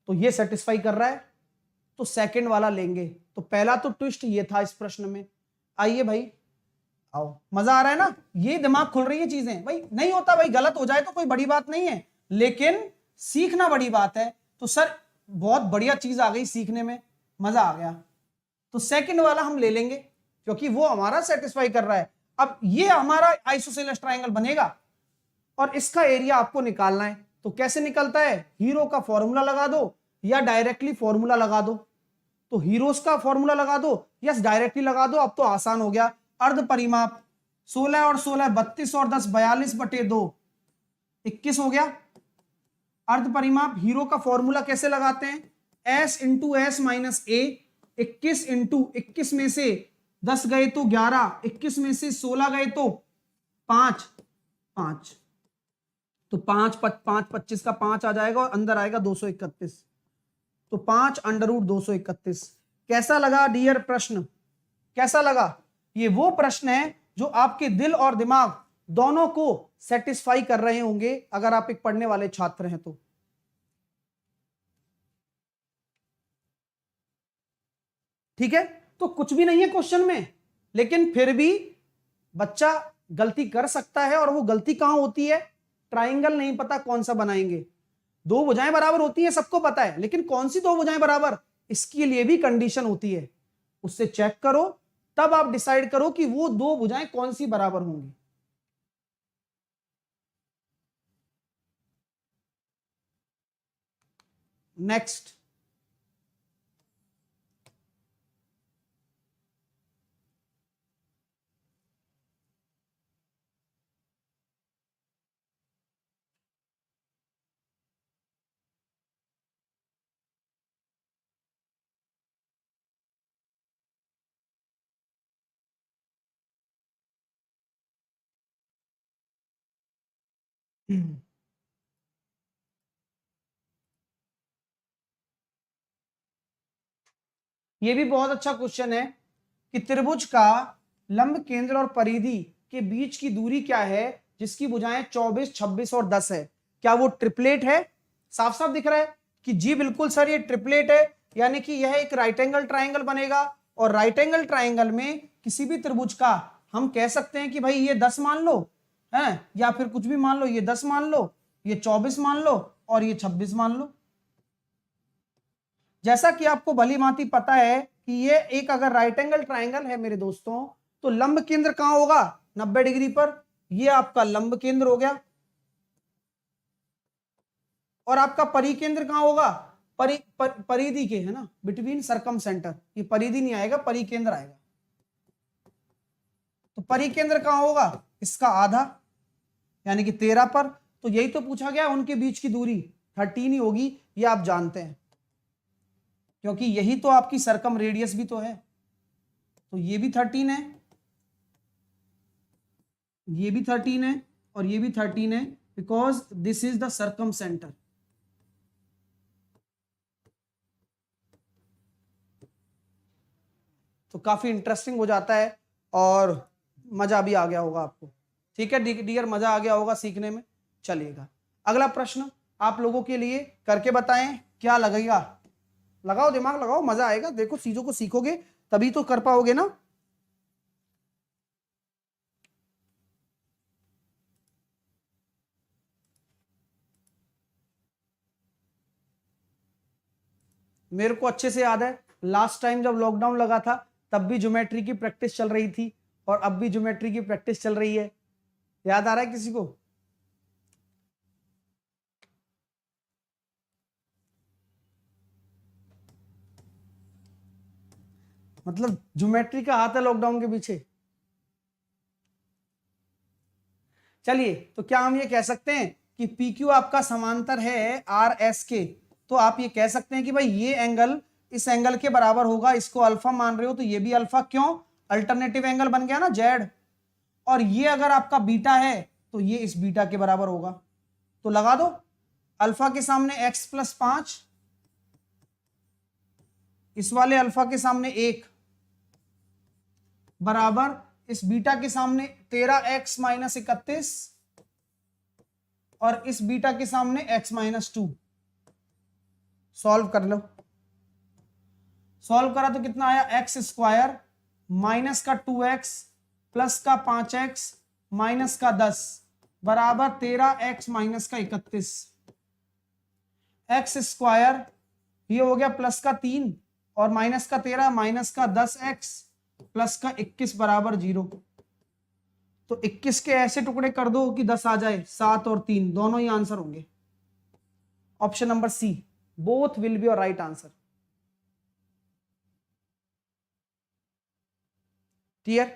तो ये सेटिस्फाई कर रहा है, तो सेकंड वाला लेंगे। तो पहला तो ट्विस्ट ये था इस प्रश्न में। आइए भाई, आओ, मजा आ रहा है ना, ये दिमाग खुल रही है चीजें। भाई नहीं होता भाई, गलत हो जाए तो कोई बड़ी बात नहीं है, लेकिन सीखना बड़ी बात है। तो सर बहुत बढ़िया चीज आ गई सीखने में, मजा आ गया। तो सेकंड वाला हम ले लेंगे क्योंकि वो हमारा सेटिस्फाई कर रहा है। अब ये हमारा आइसोसेलेस ट्रायंगल बनेगा और इसका एरिया आपको निकालना है। तो कैसे निकलता है, हीरो का फॉर्मूला लगा दो या डायरेक्टली फॉर्मूला लगा दो। तो हीरोज का फॉर्मूला लगा दो, यस डायरेक्टली लगा दो। अब तो आसान हो गया। अर्ध परिमाप 16 और 16 32 और 10 42/2 21 हो गया। अर्ध परिमाप हीरो का फॉर्मूला कैसे लगाते हैं, S इंटू एस माइनस ए। 21 इंटू 21 में से 10 गए तो 11, 21 में से 16 गए तो 5 5, तो 5 5 25 का 5 आ जाएगा और अंदर आएगा 231। तो 5 अंडर रूट 231। कैसा लगा डियर प्रश्न, कैसा लगा? ये वो प्रश्न है जो आपके दिल और दिमाग दोनों को सेटिस्फाई कर रहे होंगे अगर आप एक पढ़ने वाले छात्र हैं तो। ठीक है, तो कुछ भी नहीं है क्वेश्चन में, लेकिन फिर भी बच्चा गलती कर सकता है। और वो गलती कहां होती है, ट्राइंगल नहीं पता कौन सा बनाएंगे। दो भुजाएं बराबर होती हैं सबको पता है, लेकिन कौन सी दो भुजाएं बराबर, इसके लिए भी कंडीशन होती है। उससे चेक करो, तब आप डिसाइड करो कि वो दो भुजाएं कौन सी बराबर होंगी। नेक्स्ट, ये भी बहुत अच्छा क्वेश्चन है कि त्रिभुज का लंब केंद्र और परिधि के बीच की दूरी क्या है जिसकी भुजाएं 24, 26 और 10 है। क्या वो ट्रिपलेट है? साफ साफ दिख रहा है कि जी बिल्कुल सर ये ट्रिपलेट है, यानी कि यह एक राइट एंगल ट्राइंगल बनेगा। और राइट एंगल ट्राइंगल में किसी भी त्रिभुज का हम कह सकते हैं कि भाई ये 10 मान लो है, या फिर कुछ भी मान लो, ये 10 मान लो, ये 24 मान लो और ये 26 मान लो। जैसा कि आपको भली भांति पता है कि ये एक अगर राइट एंगल ट्राइंगल है मेरे दोस्तों, तो लंब केंद्र कहां होगा, 90 डिग्री पर। ये आपका लंब केंद्र हो गया। और आपका परिकेंद्र कहां होगा, परिधि के है ना, बिटवीन सरकम सेंटर। ये परिधि नहीं आएगा, परिकेंद्र आएगा। तो परिकेंद्र कहां होगा, इसका आधा यानी कि 13 पर। तो यही तो पूछा गया, उनके बीच की दूरी 13 ही होगी, ये आप जानते हैं, क्योंकि यही तो आपकी सरकम रेडियस भी तो है। तो ये भी 13 है, ये भी 13 है और ये भी 13 है, because this is the circumcentre. तो काफी इंटरेस्टिंग हो जाता है और मजा भी आ गया होगा आपको। ठीक है डियर, मजा आ गया होगा सीखने में। चलिएगा अगला प्रश्न आप लोगों के लिए करके बताएं, क्या लगेगा? लगाओ दिमाग लगाओ, मजा आएगा। देखो चीजों को सीखोगे तभी तो कर पाओगे ना। मेरे को अच्छे से याद है लास्ट टाइम जब लॉकडाउन लगा था तब भी ज्योमेट्री की प्रैक्टिस चल रही थी और अब भी ज्योमेट्री की प्रैक्टिस चल रही है। याद आ रहा है किसी को? मतलब ज्योमेट्री का हाथ है लॉकडाउन के पीछे। चलिए, तो क्या हम ये कह सकते हैं कि पी क्यू आपका समांतर है आर एस के? तो आप ये कह सकते हैं कि भाई ये एंगल इस एंगल के बराबर होगा। इसको अल्फा मान रहे हो तो ये भी अल्फा, क्यों? अल्टरनेटिव एंगल बन गया ना जेड। और ये अगर आपका बीटा है तो ये इस बीटा के बराबर होगा। तो लगा दो, अल्फा के सामने x प्लस 5, इस वाले अल्फा के सामने 1 बराबर इस बीटा के सामने 13x माइनस 31 और इस बीटा के सामने x माइनस 2। सॉल्व कर लो। सॉल्व करा तो कितना आया, एक्स स्क्वायर माइनस का 2x प्लस का 5x माइनस का 10 बराबर 13x माइनस का 31। एक्स स्क्वायर ये हो गया प्लस का 3 और माइनस का 13 माइनस का 10x प्लस का 21 बराबर 0। तो 21 के ऐसे टुकड़े कर दो कि 10 आ जाए, 7 और 3 दोनों ही आंसर होंगे। Option number C, both will be your right answer. Clear?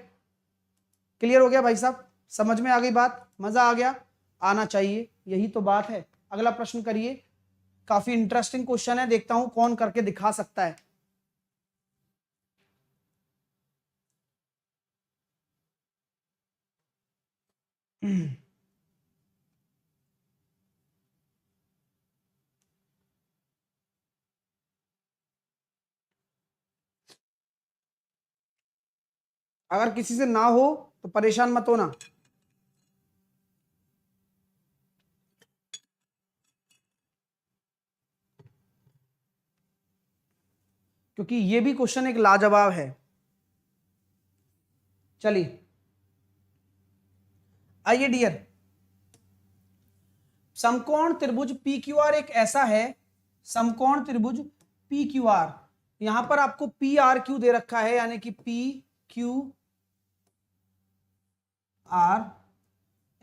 Clear हो गया भाई साहब? समझ में आ गई बात? मजा आ गया? आना चाहिए, यही तो बात है। अगला प्रश्न करिए, काफी इंटरेस्टिंग क्वेश्चन है, देखता हूं कौन करके दिखा सकता है। अगर किसी से ना हो तो परेशान मत होना। क्योंकि ये भी क्वेश्चन एक लाजवाब है। चलिए आइए डियर, समकोण त्रिभुज पी क्यू आर एक ऐसा है, समकोण त्रिभुज पी क्यू आर, यहां पर आपको पी आर क्यू दे रखा है, यानी कि पी क्यू आर,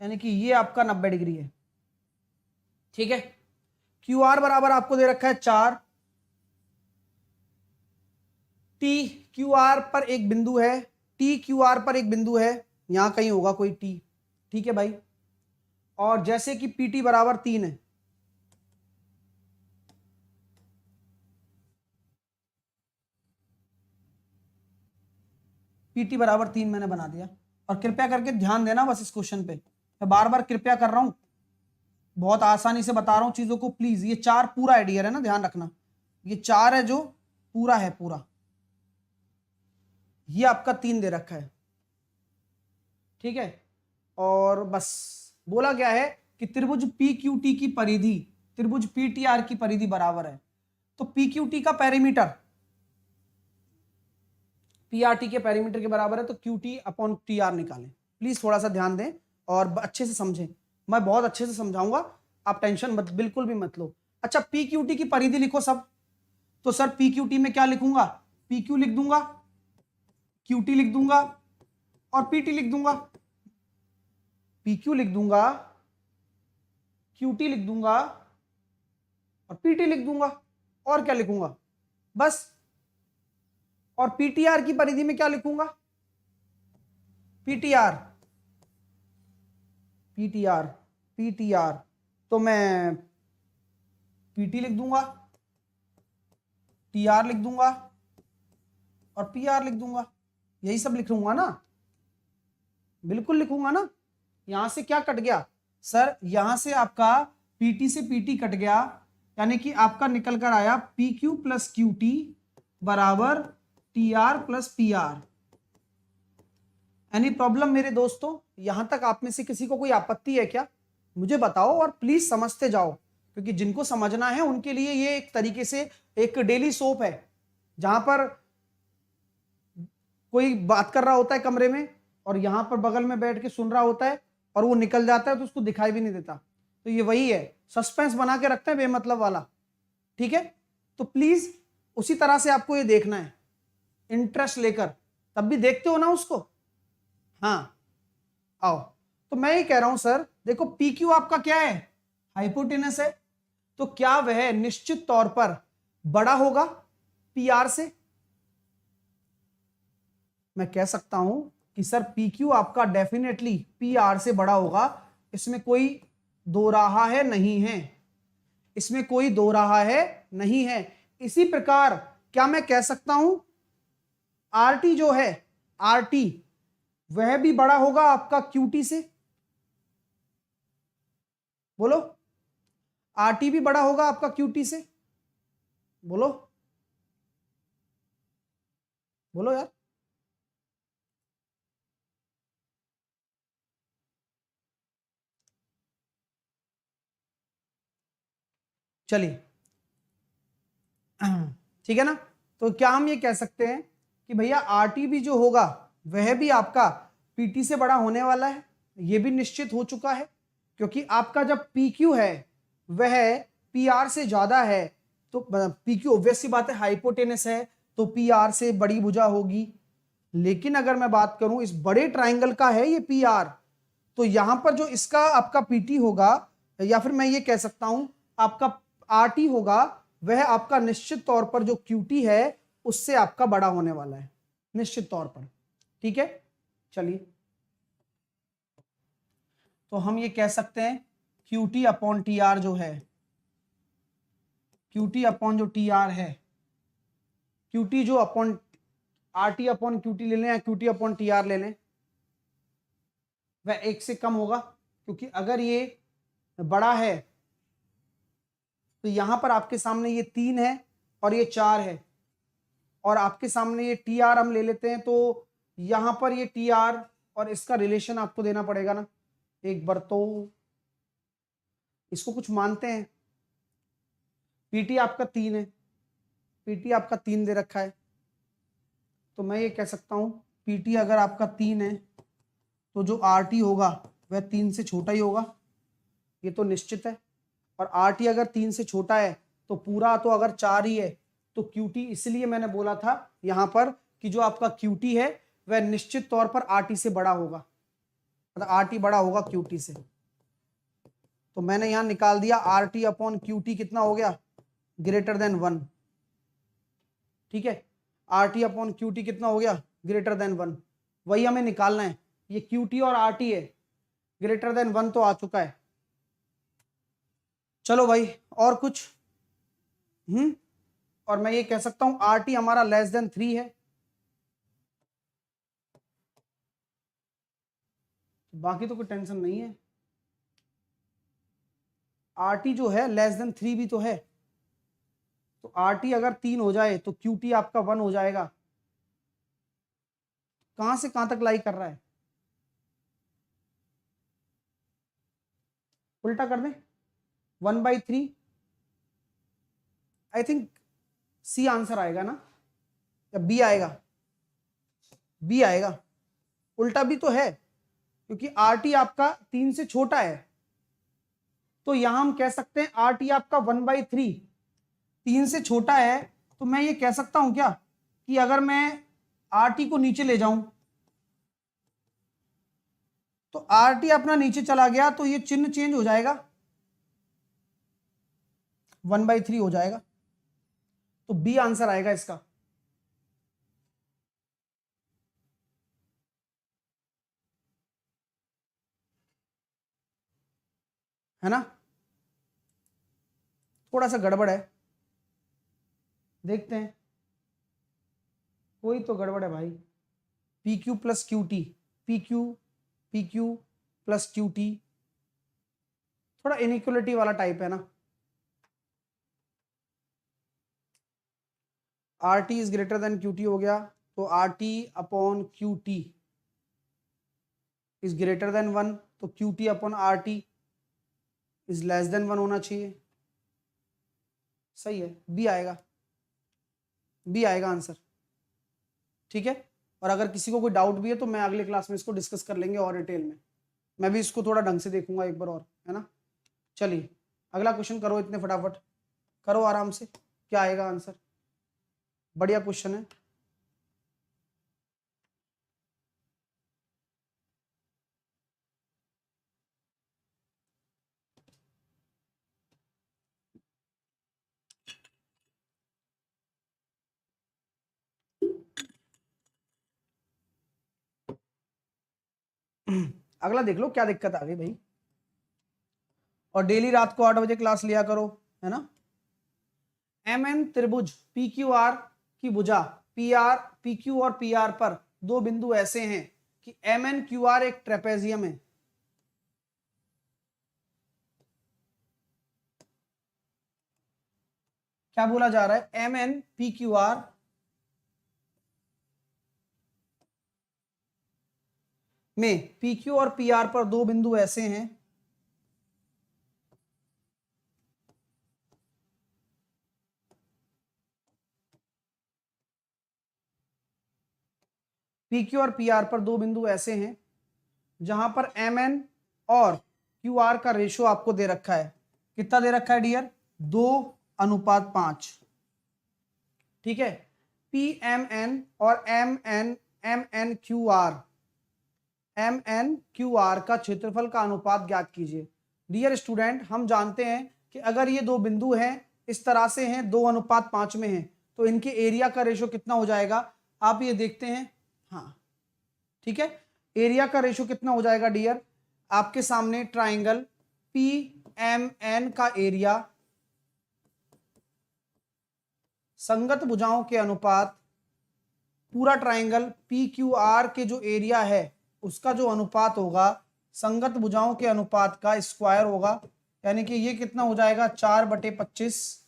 यानी कि ये आपका 90 डिग्री है। ठीक है, क्यू आर बराबर आपको दे रखा है 4, टी क्यू आर पर एक बिंदु है, टी क्यू आर पर एक बिंदु है, यहां कहीं होगा कोई टी। ठीक है भाई, और जैसे कि पी टी बराबर 3 है, पीटी बराबर 3 मैंने बना दिया। और कृपया करके ध्यान देना बस इस क्वेश्चन पे, मैं बार बार कृपया कर रहा हूं, बहुत आसानी से बता रहा हूं चीजों को, प्लीज। ये 4 पूरा आइडिया है ना, ध्यान रखना, ये 4 है जो पूरा है पूरा, ये आपका 3 दे रखा है। ठीक है, और बस बोला गया है कि त्रिभुज पी क्यू टी की परिधि त्रिभुज पी टी आर की परिधि बराबर है। तो पी क्यू टी का पेरीमीटर पी आर टी के पेरीमीटर के बराबर है, तो Q T upon T R निकालें। प्लीज थोड़ा सा ध्यान दें और अच्छे से समझें, मैं बहुत अच्छे से समझाऊंगा, आप टेंशन मत बिल्कुल भी मत लो। अच्छा, पी क्यू टी की परिधि लिखो सब। तो सर पी क्यू टी में क्या लिखूंगा? पी क्यू लिख दूंगा, क्यू टी लिख दूंगा और पी टी लिख दूंगा। पी क्यू लिख दूंगा, क्यू टी लिख दूंगा और पी टी लिख दूंगा, और क्या लिखूंगा? बस। और पीटीआर की परिधि में क्या लिखूंगा? पीटीआर पीटीआर पीटीआर, तो मैं पीटी लिख दूंगा, टीआर लिख दूंगा और पीआर लिख दूंगा, यही सब लिखूंगा ना? बिल्कुल लिखूंगा ना। यहां से क्या कट गया सर? यहां से आपका पीटी से पीटी कट गया, यानी कि आपका निकल कर आया P Q plus Q T बराबर T R plus P R. Any problem मेरे दोस्तों? यहां तक आप में से किसी को कोई आपत्ति है क्या? मुझे बताओ, और प्लीज समझते जाओ, क्योंकि जिनको समझना है उनके लिए ये एक तरीके से एक डेली सोप है, जहां पर कोई बात कर रहा होता है कमरे में और यहां पर बगल में बैठ के सुन रहा होता है और वो निकल जाता है तो उसको दिखाई भी नहीं देता। तो ये वही है, सस्पेंस बना के रखते हैं बेमतलब वाला। ठीक है, तो प्लीज उसी तरह से आपको ये देखना है, इंटरेस्ट लेकर, तब भी देखते हो ना उसको। हाँ आओ, तो मैं ये कह रहा हूं सर, देखो पी क्यू आपका क्या है? हाइपोटेनस है, तो क्या वह निश्चित तौर पर बड़ा होगा पी आर से? मैं कह सकता हूं कि सर पी क्यू आपका डेफिनेटली पी आर से बड़ा होगा, इसमें कोई दो राहा है नहीं है, इसमें कोई दो राहा है नहीं है। इसी प्रकार क्या मैं कह सकता हूं आर टी जो है, आर टी वह भी बड़ा होगा आपका क्यू टी से? बोलो, आर टी भी बड़ा होगा आपका क्यू टी से? बोलो बोलो यार। चलिए ठीक है ना, तो क्या हम ये कह सकते हैं कि भैया आर टी भी जो होगा वह भी आपका पीटी से बड़ा होने वाला है, ये भी निश्चित हो चुका है, क्योंकि आपका जब पीक्यू है वह पीआर से ज्यादा है, तो पीक्यू ऑब्वियस सी बात है हाइपोटेनस है, तो पीआर से बड़ी भुजा होगी। लेकिन अगर मैं बात करूं इस बड़े ट्राइंगल का है ये पीआर, तो यहां पर जो इसका आपका पीटी होगा, या फिर मैं ये कह सकता हूं आपका आरटी होगा, वह आपका निश्चित तौर पर जो क्यूटी है उससे आपका बड़ा होने वाला है, निश्चित तौर पर। ठीक है, चलिए, तो हम ये कह सकते हैं क्यूटी अपॉन टी आर जो है, क्यूटी अपॉन जो टी आर है, क्यूटी जो upon R T upon QT ले लें या क्यूटी अपॉन टी आर ले लें, वह 1 से कम होगा, क्योंकि अगर ये बड़ा है तो यहां पर आपके सामने ये 3 है और ये 4 है, और आपके सामने ये टी आर हम ले लेते हैं, तो यहां पर ये टी आर और इसका रिलेशन आपको देना पड़ेगा ना एक बार, तो इसको कुछ मानते हैं। पीटी आपका 3 है, पीटी आपका 3 दे रखा है, तो मैं ये कह सकता हूं पीटी अगर आपका 3 है तो जो आरटी होगा वह 3 से छोटा ही होगा, ये तो निश्चित है। और आरटी अगर 3 से छोटा है तो पूरा तो अगर 4 ही है, तो क्यूटी, इसलिए मैंने बोला था यहां पर कि जो आपका क्यूटी है वह निश्चित तौर पर आरटी से बड़ा होगा, मतलब आरटी बड़ा होगा क्यूटी से। तो मैंने यहां निकाल दिया आरटी अपॉन क्यूटी कितना हो गया, ग्रेटर देन 1। ठीक है, आरटी अपॉन क्यूटी कितना हो गया, ग्रेटर देन 1, वही हमें निकालना है। ये क्यूटी और आरटी है, ग्रेटर देन 1 तो आ चुका है। चलो भाई, और कुछ? और मैं ये कह सकता हूं आरटी हमारा लेस देन 3 है, बाकी तो कोई टेंशन नहीं है। आरटी जो है लेस देन 3 भी तो है, तो आरटी अगर 3 हो जाए तो क्यूटी आपका 1 हो जाएगा। कहां से कहां तक लाई कर रहा है, उल्टा कर दें, 1/3। आई थिंक सी आंसर आएगा ना, या बी आएगा, बी आएगा। उल्टा भी तो है, क्योंकि आरटी आपका 3 से छोटा है, तो यहां हम कह सकते हैं आरटी आपका 1/3 3 से छोटा है, तो मैं ये कह सकता हूं क्या कि अगर मैं आरटी को नीचे ले जाऊं तो आरटी अपना नीचे चला गया, तो ये चिन्ह चेंज हो जाएगा, 1/3 हो जाएगा, तो बी आंसर आएगा इसका। है ना, थोड़ा सा गड़बड़ है, देखते हैं, कोई तो गड़बड़ है भाई। P Q plus Q T, P Q plus Q T, थोड़ा इनइक्वलिटी वाला टाइप है ना। R T is greater then Q T हो गया, तो are T upon Q T is greater then 1, तो Q T upon R T is less than 1 होना चाहिए। सही है, बी आएगा, बी आएगा आंसर। ठीक है, और अगर किसी को कोई डाउट भी है तो मैं अगले क्लास में इसको डिस्कस कर लेंगे और डिटेल में, मैं भी इसको थोड़ा ढंग से देखूंगा एक बार और, है ना। चलिए, अगला क्वेश्चन करो, इतने फटाफट करो आराम से, क्या आएगा आंसर, बढ़िया क्वेश्चन है। अगला देख लो क्या दिक्कत आ गई भाई, और डेली रात को 8 बजे क्लास लिया करो, है ना। एम एन त्रिभुज पी क्यू आर की भुजा पी क्यू और पी आर पर दो बिंदु ऐसे हैं कि एम एन क्यू आर एक ट्रेपेजियम है। क्या बोला जा रहा है, M N P Q R में पी क्यू और पी आर पर दो बिंदु ऐसे हैं पी क्यू और पी आर पर दो बिंदु ऐसे हैं जहां पर mn और qr का रेशो आपको दे रखा है, कितना दे रखा है डियर, 2:5। ठीक है, PMN और MNQR का क्षेत्रफल का अनुपात ज्ञात कीजिए। डियर स्टूडेंट, हम जानते हैं कि अगर ये दो बिंदु हैं इस तरह से हैं, 2:5 में हैं, तो इनके एरिया का रेशो कितना हो जाएगा, आप ये देखते हैं। हाँ ठीक है, एरिया का रेशो कितना हो जाएगा डियर, आपके सामने ट्राइंगल PMN का एरिया संगत भुजाओं के अनुपात पूरा ट्राइंगल PQR के जो एरिया है उसका जो अनुपात होगा संगत भुजाओं के अनुपात का स्क्वायर होगा, यानी कि ये कितना हो जाएगा 4/25।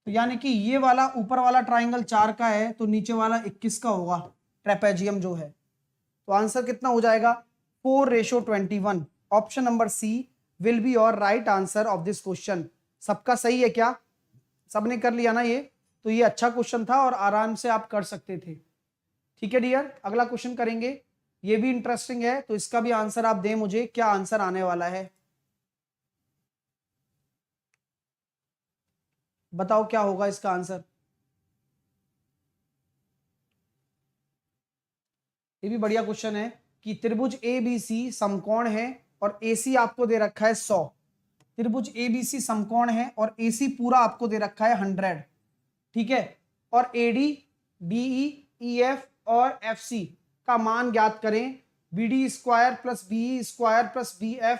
तो यानी कि ये वाला ऊपर वाला ट्राइंगल 4 का है तो नीचे वाला 21 का होगा, ट्रेपेजियम जो है। तो आंसर कितना हो जाएगा 4:21। Option number C will be your right answer of this question. सबका सही है क्या, सबने कर लिया ना ये, तो ये अच्छा क्वेश्चन था और आराम से आप कर सकते थे। ठीक है डियर, अगला क्वेश्चन करेंगे, ये भी इंटरेस्टिंग है, तो इसका भी आंसर आप दें मुझे, क्या आंसर आने वाला है, बताओ क्या होगा इसका आंसर। ये भी बढ़िया क्वेश्चन है कि त्रिभुज ABC समकोण है और AC आपको दे रखा है 100। त्रिभुज ABC समकोण है और AC पूरा आपको दे रखा है 100। ठीक है, और AD, DE, EF और FC का मान ज्ञात करें, BD square plus BE square plus BF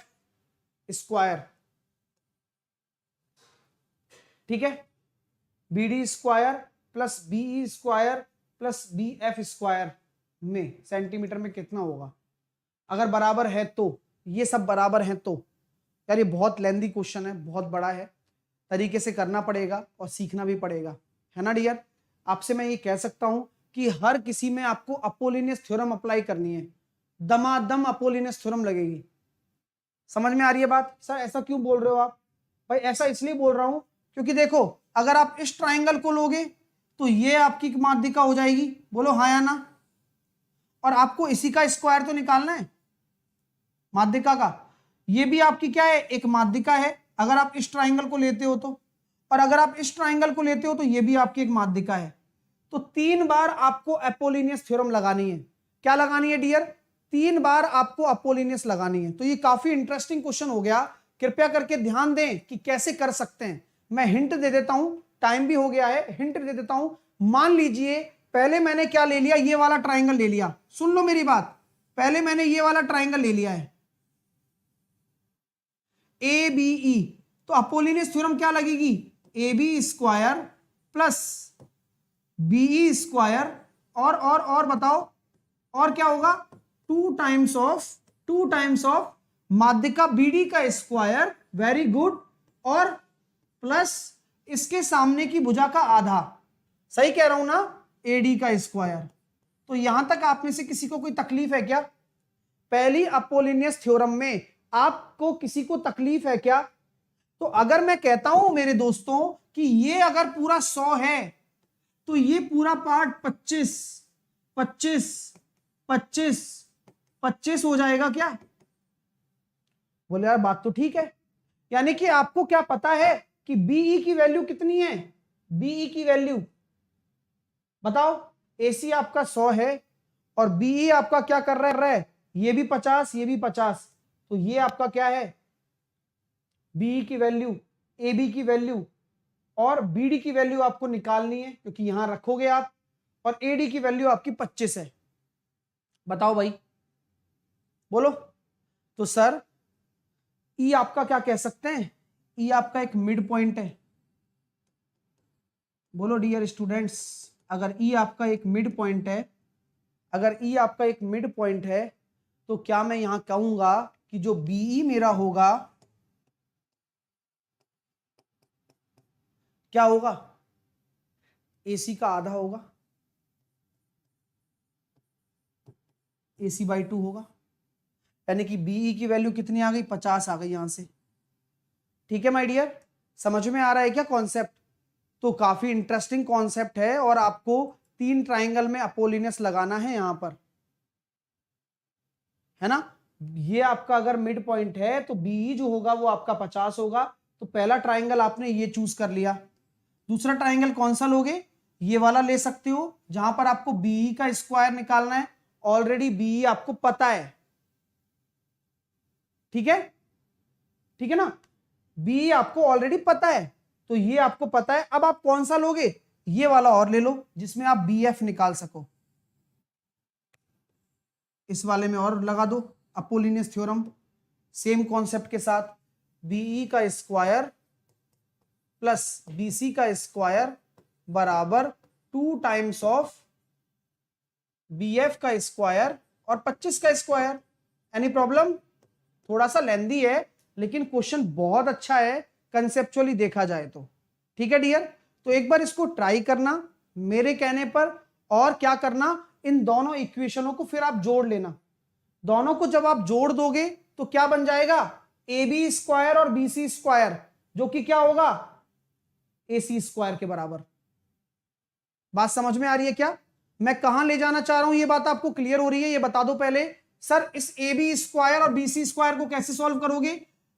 square. ठीक है, BD square plus BE square plus BF square में सेंटीमीटर में कितना होगा, अगर बराबर है तो, ये सब बराबर है तो। यार ये बहुत लेंदी क्वेश्चन है, बहुत बड़ा है, तरीके से करना पड़ेगा और सीखना भी पड़ेगा, है ना डियर। आपसे मैं ये कह सकता हूं कि हर किसी में आपको अपोलिनियस थ्योरम अप्लाई करनी है, दमादम अपोलिनियस थ्योरम लगेगी। समझ में आ रही है बात। सर ऐसा क्यों बोल रहे हो आप, भाई ऐसा इसलिए बोल रहा हूं क्योंकि देखो अगर आप इस ट्राइंगल को लोगे तो ये आपकी माध्यिका हो जाएगी, बोलो हाँ या ना, और आपको इसी का स्क्वायर तो निकालना है माध्यिका का, ये भी आपकी क्या है, एक माध्यिका है अगर आप इस ट्राइंगल को लेते हो तो, और अगर आप इस ट्राइंगल को लेते हो तो ये भी आपकी एक माध्यिका है। तो 3 बार आपको अपोलिनियस थ्योरम लगानी है। क्या लगानी है डियर, 3 बार आपको अपोलिनियस लगानी है। तो ये काफी इंटरेस्टिंग क्वेश्चन हो गया, कृपया करके ध्यान दें कि कैसे कर सकते हैं। मैं हिंट दे देता हूं, टाइम भी हो गया है, हिंट दे देता हूं। मान लीजिए पहले मैंने क्या ले लिया, ये वाला ट्राइंगल ले लिया, सुन लो मेरी बात, पहले मैंने ये वाला ट्राइंगल ले लिया है ABE, तो अपोलिनियस थ्योरम क्या लगेगी, AB square plus BE square और बताओ और क्या होगा, 2 टाइम्स ऑफ माध्यिका BD का स्क्वायर, वेरी गुड, और प्लस इसके सामने की भुजा का आधा, सही कह रहा हूं ना, AD का स्क्वायर। तो यहां तक आप में से किसी को कोई तकलीफ है क्या, पहली अपोलिनियस थ्योरम में आपको किसी को तकलीफ है क्या। तो अगर मैं कहता हूं मेरे दोस्तों कि ये अगर पूरा 100 है तो ये पूरा पार्ट 25 25 25 25 हो जाएगा क्या, बोले यार बात तो ठीक है। यानी कि आपको क्या पता है कि BE की वैल्यू कितनी है, BE की वैल्यू बताओ, AC आपका 100 है और BE आपका क्या कर रहा है, ये भी 50 ये भी 50, तो ये आपका क्या है, BE की वैल्यू, AB की वैल्यू और BD की वैल्यू आपको निकालनी है क्योंकि यहां रखोगे आप, और AD की वैल्यू आपकी 25 है। बताओ भाई, बोलो। तो सर E आपका क्या कह सकते हैं, E आपका एक मिड पॉइंट है, बोलो डियर स्टूडेंट्स, अगर E आपका एक मिड पॉइंट है, अगर E आपका एक मिड पॉइंट है तो क्या मैं यहां कहूंगा कि जो BE मेरा होगा क्या होगा, AC का आधा होगा, AC/2 होगा, यानी कि BE की वैल्यू कितनी आ गई, 50 आ गई यहां से। ठीक है माय डियर, समझ में आ रहा है क्या कॉन्सेप्ट। तो काफी इंटरेस्टिंग कॉन्सेप्ट है और आपको 3 ट्राइंगल में अपोलिनियस लगाना है यहां पर, है ना। ये आपका अगर मिड पॉइंट है तो बीई जो होगा वो आपका 50 होगा। तो पहला ट्राइंगल आपने ये चूज कर लिया। दूसरा ट्राइंगल कौन सा लोगे, ये वाला ले सकते हो जहां पर आपको बीई का स्क्वायर निकालना है। ऑलरेडी बीई आपको पता है, ठीक है, ठीक है ना, बीई आपको ऑलरेडी पता है, तो ये आपको पता है। अब आप कौन सा लोगे, ये वाला और ले लो जिसमें आप बीएफ निकाल सको। इस वाले में और लगा दो अपोलिनियस थ्योरम, सेम कॉन्सेप्ट के साथ, बीई का स्क्वायर प्लस बीसी का स्क्वायर बराबर 2 टाइम्स ऑफ बीएफ का स्क्वायर और 25 का स्क्वायर। Any problem? थोड़ा सा लेंदी है लेकिन क्वेश्चन बहुत अच्छा है कंसेप्चुअली देखा जाए तो। ठीक है डियर, तो एक बार इसको ट्राई करना मेरे कहने पर, और क्या करना, इन दोनों इक्वेशनों को फिर आप जोड़ लेना। दोनों को जब आप जोड़ दोगे तो क्या बन जाएगा, ए बी स्क्वायर और बी सी स्क्वायर, जो कि क्या होगा, ए सी स्क्वायर के बराबर। बात समझ में आ रही है क्या, मैं कहां ले जाना चाह रहा हूं, ये बात आपको क्लियर हो रही है? ये बता दो पहले। सर इस ए बी स्क्वायर और बी सी स्क्वायर को कैसे सॉल्व करोगे?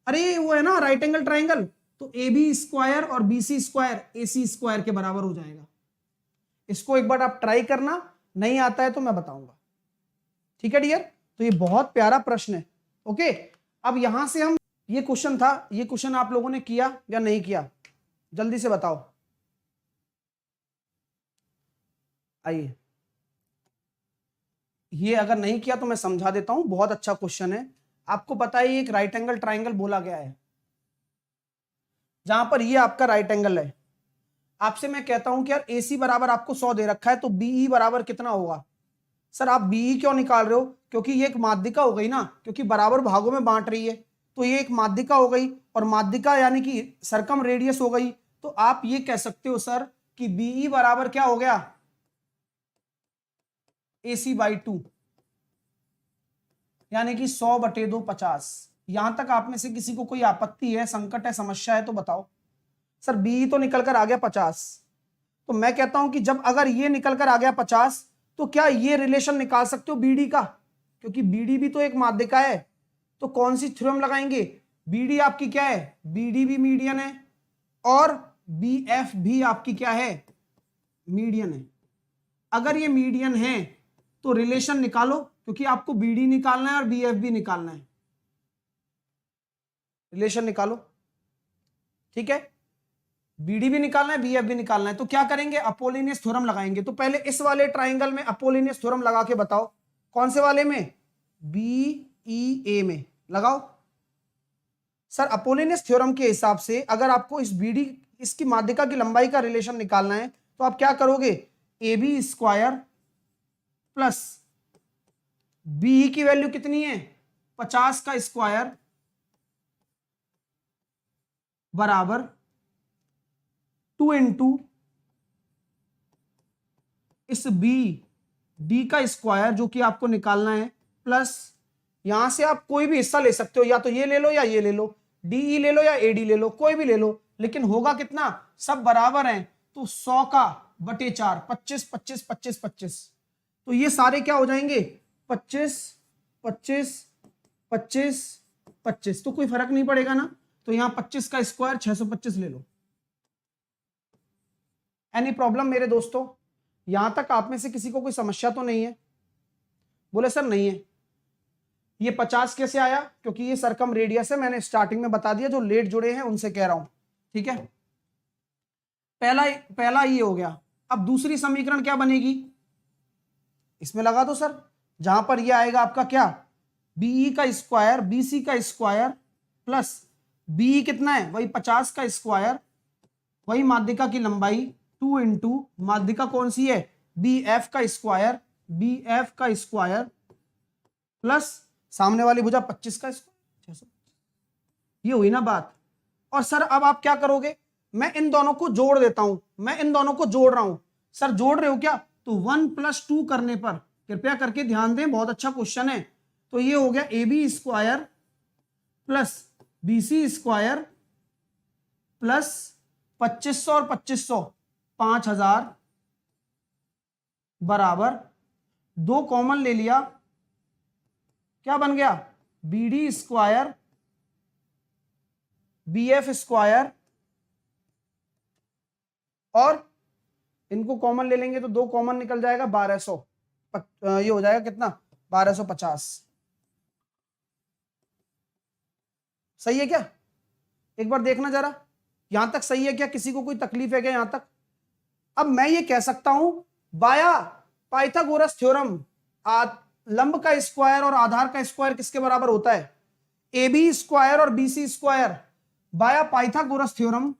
अरे वो है ना राइट एंगल ट्राइंगल, तो ए बी स्क्वायर और B C square A C square के बराबर हो जाएगा। इसको एक बार आप ट्राई करना, नहीं आता है तो मैं बताऊंगा। ठीक है डियर, तो ये बहुत प्यारा प्रश्न है। ओके, अब यहां से हम, ये क्वेश्चन था, ये क्वेश्चन आप लोगों ने किया या नहीं किया, जल्दी से बताओ। आइए, ये अगर नहीं किया तो मैं समझा देता हूं, बहुत अच्छा क्वेश्चन है। आपको पता है ये एक राइट एंगल ट्राइंगल बोला गया है, जहां पर ये आपका राइट एंगल है। आपसे मैं कहता हूं कि यार AC बराबर आपको 100 दे रखा है, तो BE बराबर कितना होगा? सर आप BE क्यों निकाल रहे हो? क्योंकि ये एक माध्यिका हो गई ना, क्योंकि बराबर भागों में बांट रही है, तो ये एक माध्यिका हो गई, और माध्यिका यानी कि सरकम रेडियस हो गई। तो आप ये कह सकते हो सर कि BE बराबर क्या हो गया, AC/2, यानी कि 100/2 50। यहां तक आप में से किसी को कोई आपत्ति है, संकट है, समस्या है तो बताओ। सर BE तो निकल कर आ गया 50, तो मैं कहता हूं कि जब अगर ये निकल कर आ गया 50, तो क्या ये रिलेशन निकाल सकते हो BD का? क्योंकि BD भी तो एक माध्यिका है, तो कौन सी थ्योरम लगाएंगे? BD आपकी क्या है, BD भी मीडियन है, और BF भी आपकी क्या है, मीडियन है। अगर ये मीडियन है तो रिलेशन निकालो, क्योंकि आपको BD निकालना है और BF भी निकालना है, रिलेशन निकालो। ठीक है, BD भी निकालना है, BF भी निकालना है, तो क्या करेंगे, अपोलिनियस थ्योरम लगाएंगे। तो पहले इस वाले ट्राइंगल में अपोलिनियस थ्योरम लगा के बताओ। कौन से वाले में, BEA में लगाओ। सर अपोलिनियस थ्योरम के हिसाब से अगर आपको इस BD, इसकी माध्यिका की लंबाई का रिलेशन निकालना है, तो आप क्या करोगे, AB स्क्वायर प्लस BE की वैल्यू कितनी है, 50 का स्क्वायर बराबर 2 इंटू इस BD का स्क्वायर जो कि आपको निकालना है, प्लस यहां से आप कोई भी हिस्सा ले सकते हो, या तो ये ले लो या ये ले लो, DE ले लो या AD ले लो, कोई भी ले लो, लेकिन होगा कितना, सब बराबर हैं, तो 100 का बटे 4, 25 25 25 25, तो ये सारे क्या हो जाएंगे, 25 25 25 25, तो कोई फर्क नहीं पड़ेगा ना। तो यहां 25 का स्क्वायर 625 ले लो। एनी प्रॉब्लम मेरे दोस्तों? यहां तक आप में से किसी को कोई समस्या तो नहीं है? बोले सर नहीं है। ये 50 कैसे आया, क्योंकि ये सरकम रेडियस है, मैंने स्टार्टिंग में बता दिया, जो लेट जुड़े हैं उनसे कह रहा हूं। ठीक है, पहला ये हो गया। अब दूसरी समीकरण क्या बनेगी, इसमें लगा दो सर, जहां पर ये आएगा आपका क्या, BE का स्क्वायर BC का स्क्वायर प्लस BE कितना है, वही 50 का स्क्वायर, वही माध्यिका की लंबाई 2 इंटू माध्यिका कौन सी है, BF का स्क्वायर, BF का स्क्वायर प्लस सामने वाली भुजा 25 का स्क्वायर, 600। ये हुई ना बात। और सर अब आप क्या करोगे, मैं इन दोनों को जोड़ देता हूं, मैं इन दोनों को जोड़ रहा हूं। सर जोड़ रहे हो क्या, तो 1 + 2 करने पर, कृपया करके ध्यान दें, बहुत अच्छा क्वेश्चन है। तो ये हो गया AB square plus BC square plus 2500 और 2500 5000 बराबर 2 कॉमन ले लिया, क्या बन गया, B D square B F square, और इनको कॉमन ले लेंगे तो 2 कॉमन निकल जाएगा, 1200, ये हो जाएगा कितना, 1250। सही है क्या, एक बार देखना जरा, यहां तक सही है क्या, किसी को कोई तकलीफ है क्या यहां तक? अब मैं ये कह सकता हूं बाया पाइथागोरस थ्योरम, लंब का स्क्वायर और आधार का स्क्वायर किसके बराबर होता है, ए बी स्क्वायर और बी सी स्क्वायर। बाया पाइथागोरस थ्योरम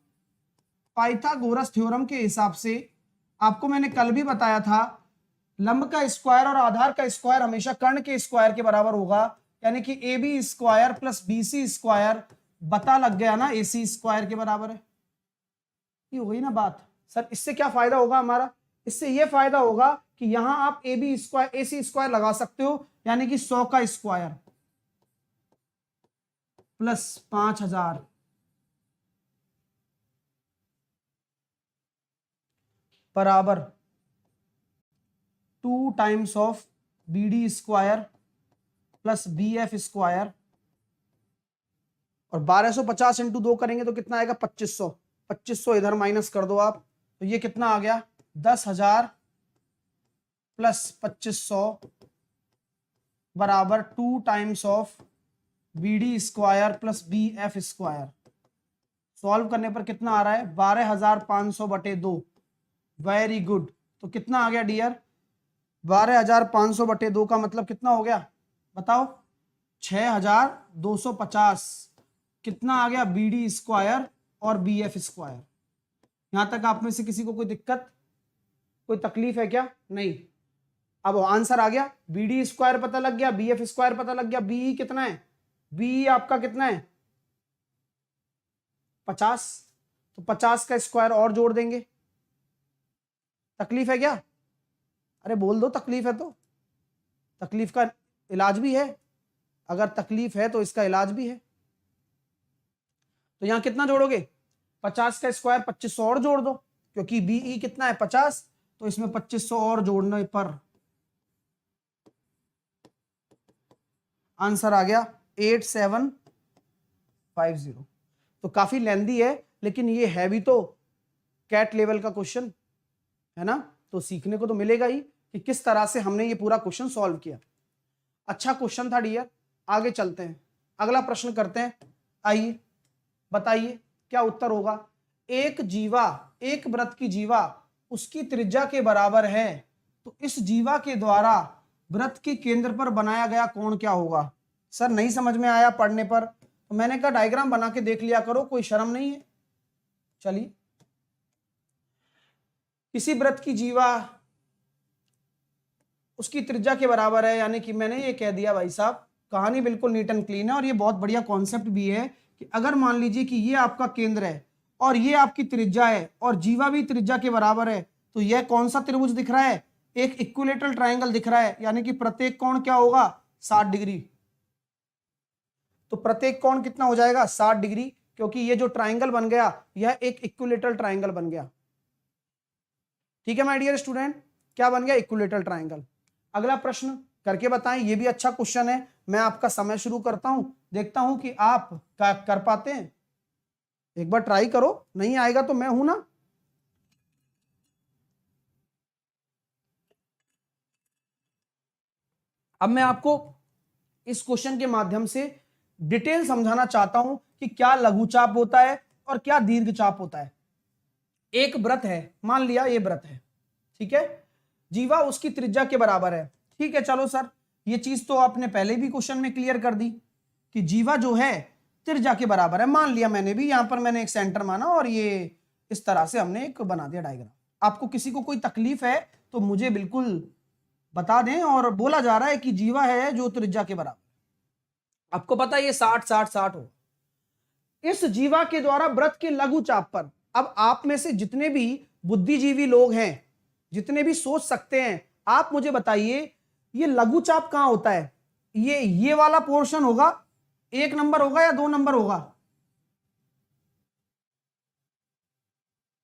के हिसाब से आपको मैंने कल भी बताया था, लंब का स्क्वायर और आधार का स्क्वायर हमेशा कर्ण के स्क्वायर के बराबर होगा, यानी कि A B square plus B C square बता लग गया ना, ए सी स्क्वायर के बराबर है। ये हो गई ना बात। सर इससे क्या फायदा होगा हमारा, इससे ये फायदा होगा कि यहां आप A B square A C square लगा सकते हो, यानी कि 100 का स्क्वायर प्लस 5000 बराबर 2 times of B D square plus B F square, और 1250 इंटू 2 करेंगे तो कितना आएगा, 2500। 2500 इधर माइनस कर दो आप, तो ये कितना आ गया, 10,000 प्लस 2500 बराबर 2 times of B D square plus B F square. Solve करने पर कितना आ रहा है, 12,500 बटे 2। Very good. तो कितना आ गया डियर, 12,500 बटे 2 का मतलब कितना हो गया बताओ, 6,250। कितना आ गया, बी डी स्क्वायर और बी एफ स्क्वायर। यहां तक आप में से किसी को कोई दिक्कत, कोई तकलीफ है क्या? नहीं। अब आंसर आ गया, बी डी स्क्वायर पता लग गया, बी एफ स्क्वायर पता लग गया, बी कितना है, बी आपका कितना है 50, तो 50 का स्क्वायर और जोड़ देंगे। तकलीफ है क्या? अरे बोल दो तकलीफ है तो, तकलीफ का इलाज भी है, अगर तकलीफ है तो इसका इलाज भी है। तो यहां कितना जोड़ोगे, 50 का स्क्वायर 2500 और जोड़ दो, क्योंकि बीई कितना है 50, तो इसमें 2500 और जोड़ने पर आंसर आ गया 8750। तो काफी लेंदी है, लेकिन ये है भी तो कैट लेवल का क्वेश्चन है ना, तो सीखने को तो मिलेगा ही कि किस तरह से हमने ये पूरा क्वेश्चन सॉल्व किया। अच्छा क्वेश्चन था डियर। आगे चलते हैं, अगला प्रश्न करते हैं। आइए बताइए क्या उत्तर होगा। एक जीवा, एक वृत्त की जीवा उसकी त्रिज्या के बराबर है, तो इस जीवा के द्वारा वृत्त के केंद्र पर बनाया गया कोण क्या होगा। सर नहीं समझ में आया पढ़ने पर, तो मैंने कहा डायग्राम बना के देख लिया करो, कोई शर्म नहीं है। चलिए, किसी वृत्त की जीवा उसकी त्रिज्या के बराबर है, यानी कि मैंने ये कह दिया भाई साहब, कहानी बिल्कुल नीट एंड क्लीन है, और ये बहुत बढ़िया कॉन्सेप्ट भी है कि अगर मान लीजिए कि ये आपका केंद्र है और ये आपकी त्रिज्या है और जीवा भी त्रिज्या के बराबर है, तो यह कौन सा त्रिभुज दिख रहा है, एक इक्विलेटरल ट्रायंगल दिख रहा है, यानी कि प्रत्येक कोण क्या होगा 60 डिग्री। तो प्रत्येक कोण कितना हो जाएगा 60 डिग्री, क्योंकि ये जो ट्रायंगल बन गया यह एक इक्विलेटरल ट्रायंगल बन गया। ठीक है माय डियर स्टूडेंट, क्या बन गया, इक्विलेटरल ट्रायंगल। अगला प्रश्न करके बताएं, ये भी अच्छा क्वेश्चन है। मैं आपका समय शुरू करता हूं, देखता हूं कि आप कर पाते हैं। एक बार ट्राई करो, नहीं आएगा तो मैं हूं ना। अब मैं आपको इस क्वेश्चन के माध्यम से डिटेल समझाना चाहता हूं कि क्या लघुचाप होता है और क्या दीर्घचाप होता है। एक वृत्त है, मान लिया ये वृत्त है, ठीक है, जीवा उसकी त्रिज्या के बराबर है। ठीक है, चलो सर ये चीज तो आपने पहले भी क्वेश्चन में क्लियर कर दी कि जीवा जो है त्रिज्या के बराबर है। मान लिया मैंने भी, यहां पर मैंने एक सेंटर माना और ये इस तरह से हमने एक बना दिया डायग्राम। आपको किसी को कोई तकलीफ है तो मुझे बिल्कुल बता दें। और बोला जा रहा है कि जीवा है जो त्रिज्या के बराबर, आपको पता है ये 60-60-60 हो। इस जीवा के द्वारा वृत्त के लघु चाप पर, अब आप में से जितने भी बुद्धिजीवी लोग हैं, जितने भी सोच सकते हैं, आप मुझे बताइए ये लघु चाप कहां होता है। ये वाला पोर्शन होगा, 1 नंबर होगा या 2 नंबर होगा।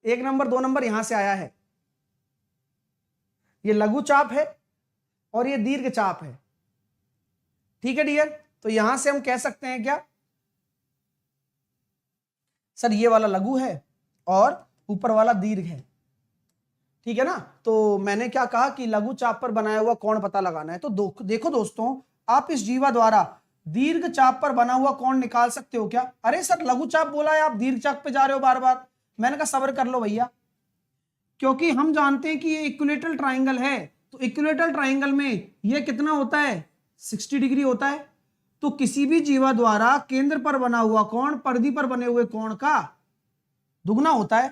1 नंबर 2 नंबर यहां से आया है। ये लघु चाप है और ये दीर्घ चाप है, ठीक है डियर, तो यहां से हम कह सकते हैं क्या सर ये वाला लघु है और ऊपर वाला दीर्घ है, ठीक है ना। तो मैंने क्या कहा कि लघु चाप पर बनाया हुआ कोण पता लगाना है। तो देखो दोस्तों, आप इस जीवा द्वारा दीर्घ चाप पर बना हुआ कोण निकाल सकते हो क्या? अरे सर लघु चाप बोला है, आप दीर्घ चाप पे जा रहे हो बार बार। मैंने कहा सब्र कर लो भैया, क्योंकि हम जानते हैं कि ये इक्विलेटरल ट्राइंगल है, तो इक्विलेटरल ट्राइंगल में ये कितना होता है 60 डिग्री होता है। तो किसी भी जीवा द्वारा केंद्र पर बना हुआ कोण परिधि पर बने हुए कोण का दुगना होता है,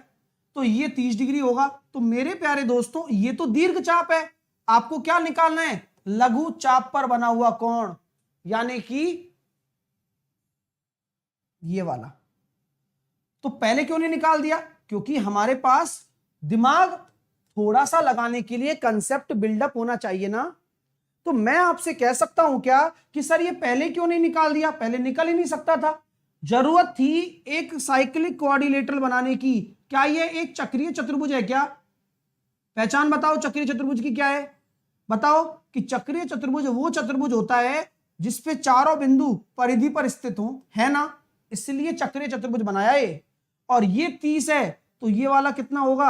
तो ये 30 डिग्री होगा। तो मेरे प्यारे दोस्तों ये तो दीर्घ चाप है, आपको क्या निकालना है लघु चाप पर बना हुआ कोण, यानी कि ये वाला। तो पहले क्यों नहीं निकाल दिया? क्योंकि हमारे पास दिमाग थोड़ा सा लगाने के लिए कंसेप्ट बिल्डअप होना चाहिए ना। तो मैं आपसे कह सकता हूं क्या कि सर ये पहले क्यों नहीं निकाल दिया? पहले निकल ही नहीं सकता था, जरूरत थी एक साइक्लिक कोऑर्डिनेटर बनाने की। क्या ये एक चक्रीय चतुर्भुज है क्या? पहचान बताओ चक्रीय चतुर्भुज की क्या है? बताओ कि चक्रीय चतुर्भुज वो चतुर्भुज होता है जिसपे चारों बिंदु परिधि पर स्थित हो, है ना, इसलिए चक्रीय चतुर्भुज बनाया है। और ये 30 है, तो ये वाला कितना होगा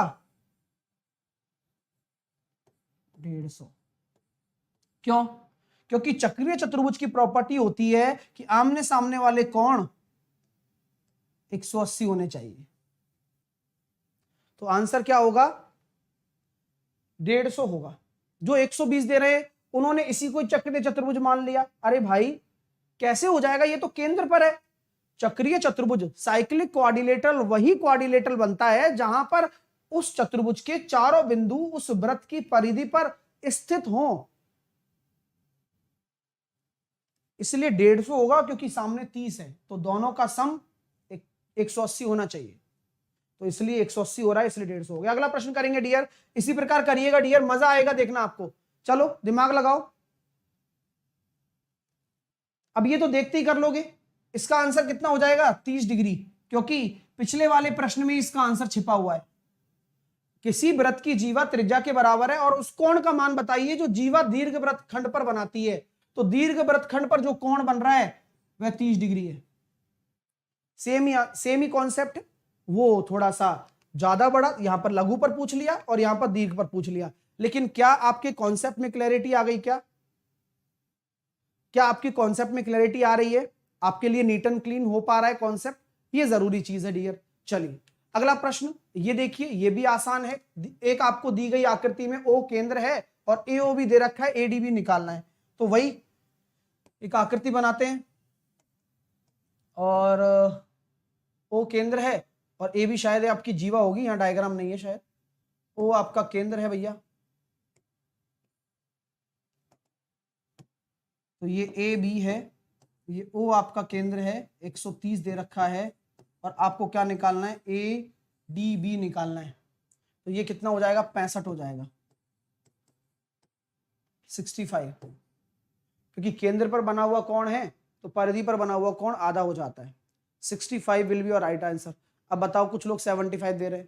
150। क्यों? क्योंकि चक्रीय चतुर्भुज की प्रॉपर्टी होती है कि आमने सामने वाले कोण 180 होने चाहिए। तो आंसर क्या होगा 150 होगा। जो 120 दे रहे उन्होंने इसी को चक्रीय चतुर्भुज मान लिया। अरे भाई कैसे हो जाएगा, ये तो केंद्र पर है। चक्रीय चतुर्भुज साइक्लिक क्वाड्रिलेटरल वही क्वाड्रिलेटरल बनता है जहां पर उस चतुर्भुज के चारों बिंदु उस वृत्त की परिधि पर स्थित हों, इसलिए 150 होगा। क्योंकि सामने 30 है तो दोनों का सम 180 होना चाहिए, तो इसलिए 180 हो रहा है, इसलिए 150 हो गया। अगला प्रश्न करेंगे डियर, इसी प्रकार करिएगा डियर, मजा आएगा देखना आपको। चलो दिमाग लगाओ। अब ये तो देखते ही कर लोगे, इसका आंसर कितना हो जाएगा 30 डिग्री, क्योंकि पिछले वाले प्रश्न में इसका आंसर छिपा हुआ है। किसी वृत्त की जीवा त्रिज्या के बराबर है और उस कोण का मान बताइए जो जीवा दीर्घ वृत्त खंड पर बनाती है। तो दीर्घ वृत्त खंड पर जो कोण बन रहा है वह 30 डिग्री है। सेम ही कॉन्सेप्ट, वो थोड़ा सा ज्यादा बड़ा, यहां पर लघु पर पूछ लिया और यहां पर दीर्घ पर पूछ लिया। लेकिन क्या आपके कॉन्सेप्ट में क्लैरिटी आ गई? क्या आपकी कॉन्सेप्ट में क्लैरिटी आ रही है? आपके लिए नीट एंड क्लीन हो पा रहा है कॉन्सेप्ट? ये जरूरी चीज है डियर। चलिए अगला प्रश्न ये देखिए, ये भी आसान है। एक आपको दी गई आकृति में ओ केंद्र है और एओ भी दे रखा है, एडी भी निकालना है। तो वही एक आकृति बनाते हैं और ओ केंद्र है और ए भी शायद आपकी जीवा होगी, यहां डायग्राम नहीं है शायद। ओ आपका केंद्र है भैया, तो ये ए बी है, ये ओ आपका केंद्र है, 130 दे रखा है और आपको क्या निकालना है ए डी बी निकालना है। तो ये कितना हो जाएगा 65 हो जाएगा, 65, क्योंकि केंद्र पर बना हुआ कोण है तो परिधि पर बना हुआ कोण आधा हो जाता है। 65 will be your right answer. अब बताओ कुछ लोग 75 दे रहे हैं,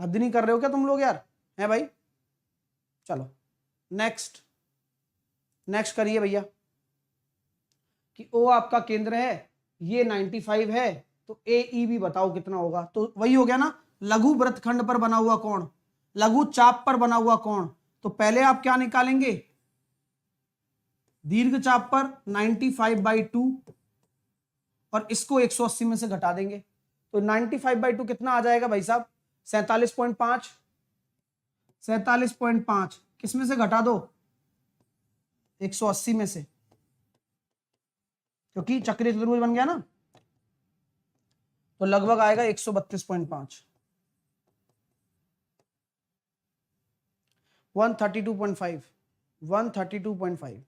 हद नहीं कर रहे हो क्या तुम लोग यार, हैं भाई? चलो नेक्स्ट करिए भैया कि ओ आपका केंद्र है, ये 95 है, तो ए ई भी बताओ कितना होगा। तो वही हो गया ना, लघु वृत्तखंड पर बना हुआ कोण, लघु चाप पर बना हुआ कोण। तो पहले आप क्या निकालेंगे दीर्घ चाप पर 95/2 और इसको 180 में से घटा देंगे। तो 95/2 कितना आ जाएगा भाई साहब 47.5। 47.5 किस में से घटा दो 180 में से, क्योंकि चक्रीय चतुर्भुज बन गया ना, तो लगभग आएगा 132.5, 132.5, 132.5।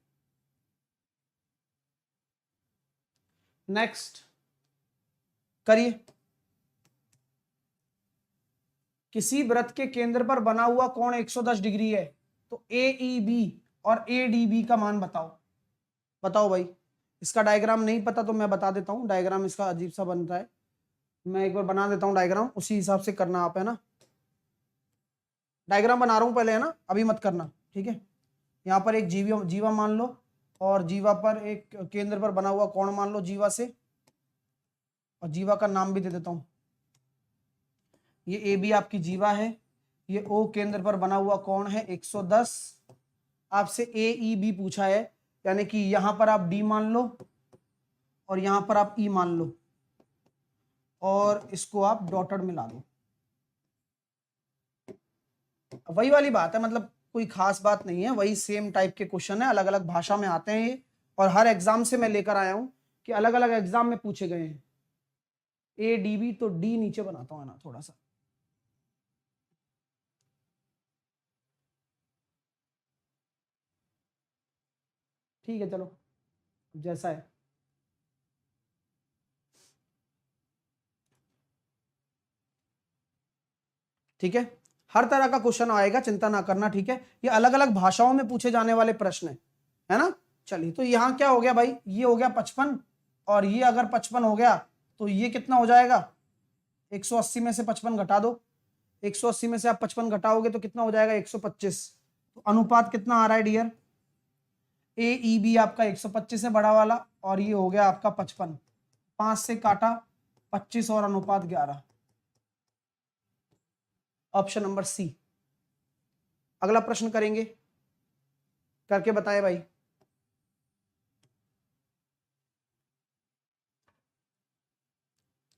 नेक्स्ट करिए, किसी वृत्त के केंद्र पर बना हुआ कोण 110 डिग्री है, तो AEB और ADB का मान बताओ। बताओ भाई, इसका डायग्राम नहीं पता तो मैं बता देता हूं, डायग्राम इसका अजीब सा बन रहा है, मैं एक बार बना देता हूं डायग्राम, उसी हिसाब से करना आप, है ना। डायग्राम बना रहा हूं पहले, है ना, अभी मत करना, ठीक है। यहां पर एक जीवा मान लो, और जीवा पर एक केंद्र पर बना हुआ कोण मान लो जीवा से, और जीवा का नाम भी दे देता हूं, ये ए बी आपकी जीवा है, ये ओ केंद्र पर बना हुआ कोण है 110। आपसे ए ई बी पूछा है, यानी कि यहां पर आप डी मान लो और यहां पर आप ई मान लो, और इसको आप डॉटेड में ला दो। वही वाली बात है, मतलब कोई खास बात नहीं है, वही सेम टाइप के क्वेश्चन है, अलग अलग भाषा में आते हैं ये, और हर एग्जाम से मैं लेकर आया हूं कि अलग अलग एग्जाम में पूछे गए हैं। ए डी बी, तो डी नीचे बनाता हूं ना थोड़ा सा, ठीक है चलो जैसा है। ठीक है, हर तरह का क्वेश्चन आएगा, चिंता ना करना, ठीक है। ये अलग अलग भाषाओं में पूछे जाने वाले प्रश्न है ना। चलिए, तो यहां क्या हो गया भाई, ये हो गया 55, और ये अगर 55 हो गया तो ये कितना हो जाएगा, 180 में से 55 घटा दो, 180 में से आप 55 घटाओगे तो कितना हो जाएगा, 125। तो अनुपात कितना आ रहा है डियर, ए ई बी आपका 125 है बड़ा वाला, और ये हो गया आपका 55, 5 से काटा 25 और अनुपात 11, ऑप्शन नंबर सी। अगला प्रश्न करेंगे, करके बताए भाई।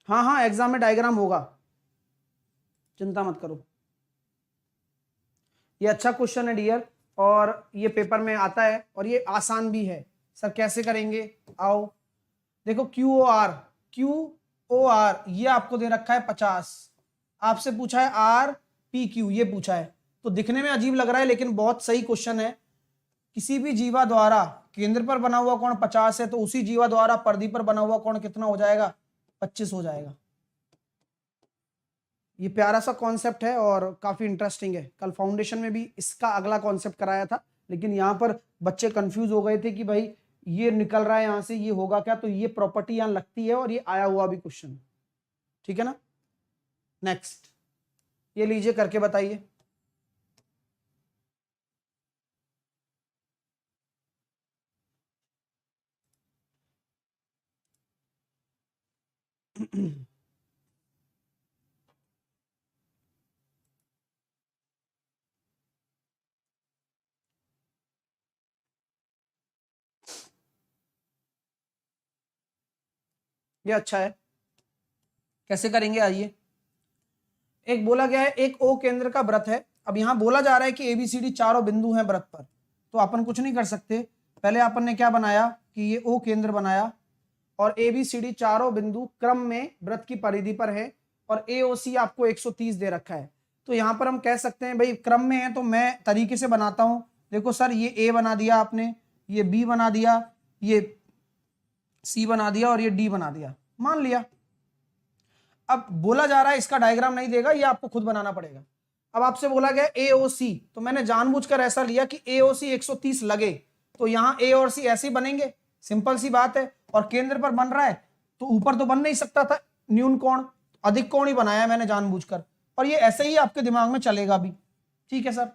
हाँ हाँ, एग्जाम में डायग्राम होगा, चिंता मत करो। ये अच्छा क्वेश्चन है डियर, और ये पेपर में आता है, और ये आसान भी है। सर कैसे करेंगे, आओ देखो, क्यू ओ आर ये आपको दे रखा है 50, आपसे पूछा है आर पी क्यू, ये पूछा है। तो दिखने में अजीब लग रहा है, लेकिन बहुत सही क्वेश्चन है। किसी भी जीवा द्वारा केंद्र पर बना हुआ कोण 50 है, तो उसी जीवा द्वारा परिधि पर बना हुआ कोण कितना हो जाएगा, 25 हो जाएगा। ये प्यारा सा कॉन्सेप्ट है और काफी इंटरेस्टिंग है। कल फाउंडेशन में भी इसका अगला कॉन्सेप्ट कराया था, लेकिन यहाँ पर बच्चे कंफ्यूज हो गए थे कि भाई ये निकल रहा है यहाँ से, ये होगा क्या, तो ये प्रॉपर्टी यहाँ लगती है, और ये आया हुआ भी क्वेश्चन, ठीक है ना। नेक्स्ट, ये लीजिए करके बताइए। ये अच्छा है, कैसे करेंगे आइए। एक बोला गया है, एक ओ केंद्र का वृत्त है। अब यहां बोला जा रहा है कि एबीसीडी चारों बिंदु हैं वृत्त पर, तो अपन कुछ नहीं कर सकते। पहले अपन ने क्या बनाया कि ये ओ केंद्र बनाया, और एबीसीडी चारों बिंदु क्रम में वृत्त की परिधि पर है, और एओसी आपको 130 दे रखा है। तो यहां पर हम कह सकते हैं भाई क्रम में है, तो मैं तरीके से बनाता हूं। देखो सर, ये ए बना दिया आपने, ये बी बना दिया, ये सी बना दिया, और ये डी बना दिया, मान लिया। अब बोला जा रहा है इसका डायग्राम नहीं देगा, ये आपको खुद बनाना पड़ेगा। अब आपसे बोला गया एओसी, तो मैंने जानबूझकर ऐसा लिया कि एओसी 130 लगे, तो यहां ए और सी ऐसे ही बनेंगे, सिंपल सी बात है। और केंद्र पर बन रहा है, तो ऊपर तो बन नहीं सकता था, न्यून कोण अधिक कोण ही बनाया मैंने जानबूझकर, और ये ऐसे ही आपके दिमाग में चलेगा भी, ठीक है सर।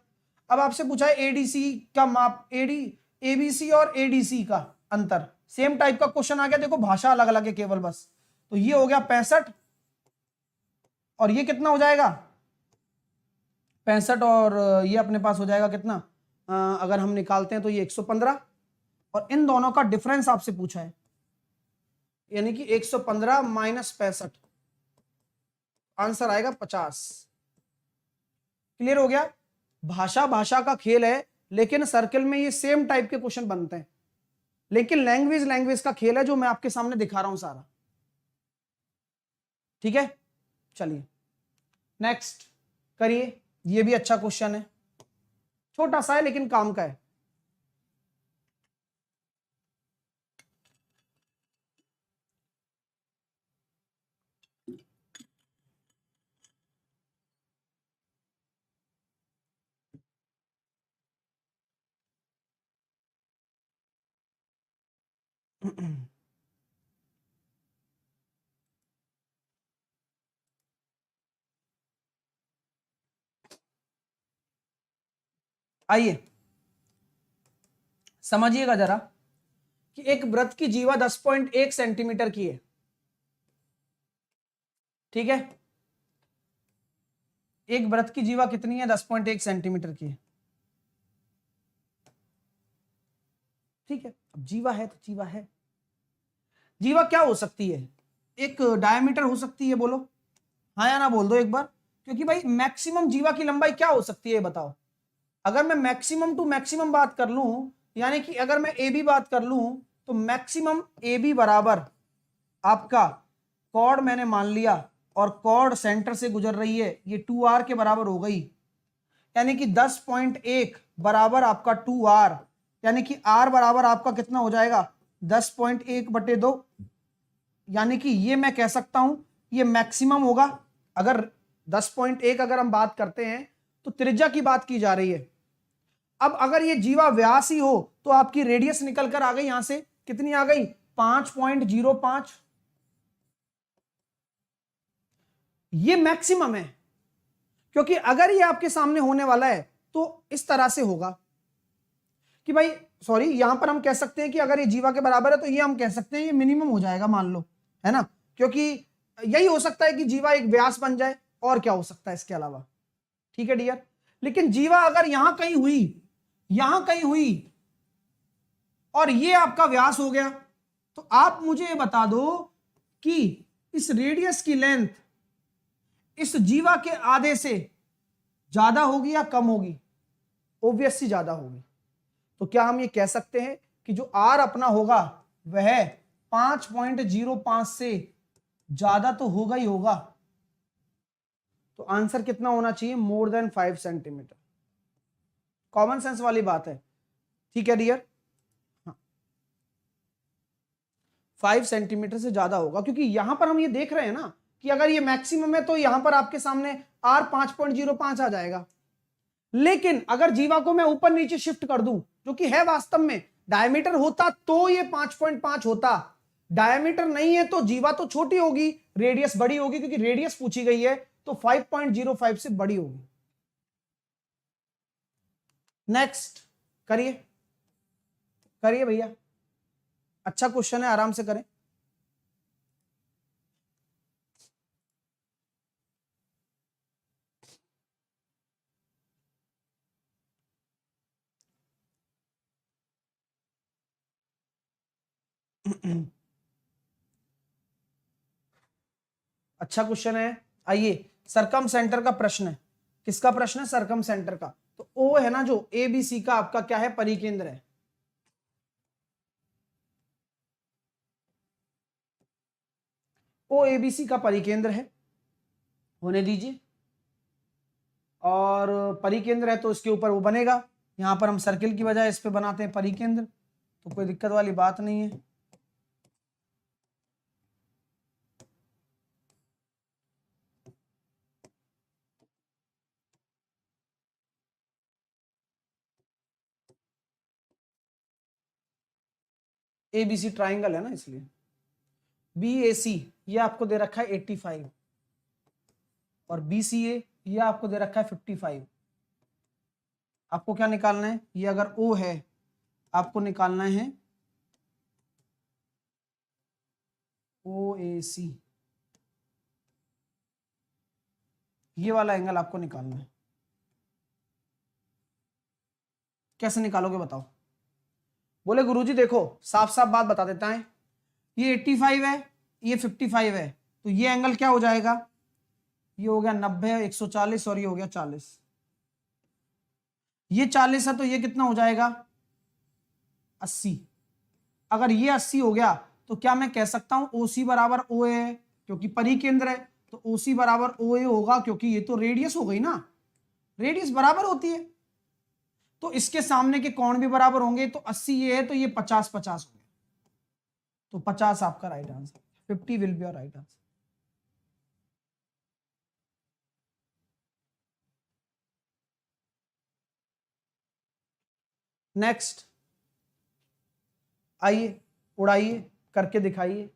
अब आपसे पूछा है एडीसी का माप, एबीसी और एडीसी का अंतर, सेम टाइप का क्वेश्चन आ गया। देखो भाषा अलग अलग है केवल बस। तो ये हो गया 65, और ये कितना हो जाएगा 65, और ये अपने पास हो जाएगा कितना, अगर हम निकालते हैं तो ये 115, और इन दोनों का डिफरेंस आपसे पूछा है, यानी कि 115 माइनस 65, आंसर आएगा 50। क्लियर हो गया। भाषा भाषा का खेल है, लेकिन सर्कल में ये सेम टाइप के क्वेश्चन बनते हैं, लेकिन लैंग्वेज लैंग्वेज का खेल है, जो मैं आपके सामने दिखा रहा हूं सारा, ठीक है। चलिए नेक्स्ट करिए, ये भी अच्छा क्वेश्चन है, छोटा सा है लेकिन काम का है। आइए समझिएगा जरा, कि एक वृत्त की जीवा 10.1 सेंटीमीटर की है, ठीक है, एक वृत्त की जीवा कितनी है, 10.1 सेंटीमीटर की है, ठीक है। अब जीवा है तो जीवा है, जीवा क्या हो सकती है, एक डायमीटर हो सकती है, बोलो हाँ या ना बोल दो एक बार, क्योंकि भाई मैक्सिमम जीवा की लंबाई क्या हो सकती है बताओ। अगर मैं मैक्सिमम टू मैक्सिमम बात कर लूं, यानी कि अगर मैं ए बी बात कर लूं, तो मैक्सिमम ए बी बराबर आपका कॉर्ड मैंने मान लिया, और कॉर्ड सेंटर से गुजर रही है, ये 2r के बराबर हो गई, यानी कि 10.1 बराबर आपका 2r, यानी कि r बराबर आपका कितना हो जाएगा, 10.1/2, यानी कि ये मैं कह सकता हूं ये मैक्सिमम होगा। अगर 10.1 अगर हम बात करते हैं तो त्रिज्या की बात की जा रही है। अब अगर ये जीवा व्यास ही हो तो आपकी रेडियस निकल कर आ गई, यहां से कितनी आ गई, 5.05, ये मैक्सिमम है, क्योंकि अगर ये आपके सामने होने वाला है तो इस तरह से होगा कि भाई, सॉरी, यहां पर हम कह सकते हैं कि अगर ये जीवा के बराबर है तो ये हम कह सकते हैं ये मिनिमम हो जाएगा, मान लो, है ना, क्योंकि यही हो सकता है कि जीवा एक व्यास बन जाए, और क्या हो सकता है इसके अलावा, ठीक है डियर। लेकिन जीवा अगर यहां कहीं हुई, यहां कहीं हुई, और ये आपका व्यास हो गया, तो आप मुझे ये बता दो कि इस रेडियस की लेंथ इस जीवा के आधे से ज्यादा होगी या कम होगी, ऑब्वियसली ज्यादा होगी। तो क्या हम ये कह सकते हैं कि जो आर अपना होगा वह 5.05 से ज्यादा तो होगा ही होगा, तो आंसर कितना होना चाहिए, more than 5 centimetre. Common sense वाली बात है, ठीक है डियर, 5 सेंटीमीटर से ज्यादा होगा, क्योंकि यहां पर हम ये देख रहे हैं ना कि अगर ये मैक्सिमम है तो यहां पर आपके सामने आर 5.05 आ जाएगा। लेकिन अगर जीवा को मैं ऊपर नीचे शिफ्ट कर दूं, जो कि है वास्तव में, डायमीटर होता तो ये 5.5 होता, डायमीटर नहीं है तो जीवा तो छोटी होगी, रेडियस बड़ी होगी, क्योंकि रेडियस पूछी गई है, तो 5.05 से बड़ी होगी। नेक्स्ट करिए, करिए भैया, अच्छा क्वेश्चन है, आराम से करें। अच्छा क्वेश्चन है, आइए, सरकम सेंटर का प्रश्न है, किसका प्रश्न है, सरकम सेंटर का। तो ओ है ना, जो ए बी सी का आपका क्या है, परिकेंद्र है, ओ ए बी सी का परिकेंद्र है, होने दीजिए, और परिकेंद्र है तो इसके ऊपर वो बनेगा, यहां पर हम सर्किल की बजाय इस पे बनाते हैं परिकेंद्र, तो कोई दिक्कत वाली बात नहीं है। ए बी सी ट्राइंगल है ना, इसलिए बी ए सी ये आपको दे रखा है 85, और बी सी ए ये आपको दे रखा है 55। आपको क्या निकालना है, ये अगर ओ है आपको निकालना है ओ ए सी, ये वाला एंगल आपको निकालना है। कैसे निकालोगे बताओ, बोले गुरुजी देखो साफ साफ बात बता देता है, ये 85 है, ये 55 है, तो ये एंगल क्या हो जाएगा, ये हो गया 90, 140, और ये हो गया 40, ये 40 है तो ये कितना हो जाएगा, 80। अगर ये 80 हो गया तो क्या मैं कह सकता हूं OC बराबर OA है, क्योंकि परिकेंद्र है, तो OC बराबर OA होगा, क्योंकि ये तो रेडियस हो गई ना, रेडियस बराबर होती है, तो इसके सामने के कोण भी बराबर होंगे, तो 80 ये है तो ये 50-50 हो गया, तो 50 आपका right answer, 50 will be your right answer. Next, आइए उड़ाइए, करके दिखाइए।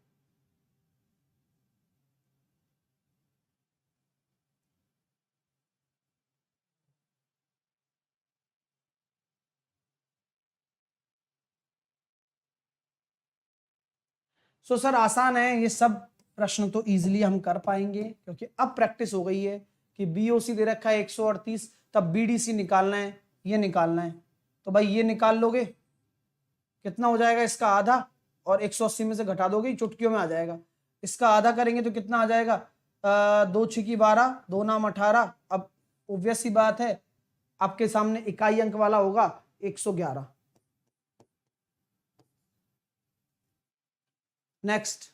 सो सर आसान है ये सब प्रश्न, तो इजीली हम कर पाएंगे क्योंकि अब प्रैक्टिस हो गई है कि बीओसी दे रखा है 138, तब बीडीसी निकालना है, ये निकालना है। तो भाई ये निकाल लोगे, कितना हो जाएगा इसका आधा, और 180 में से घटा दोगे, चुटकियों में आ जाएगा। इसका आधा करेंगे तो कितना आ जाएगा, 2 छिकी 12, 2 नाम 18। अब ऑब्वियस सी बात है आपके सामने इकाई अंक वाला होगा 111। नेक्स्ट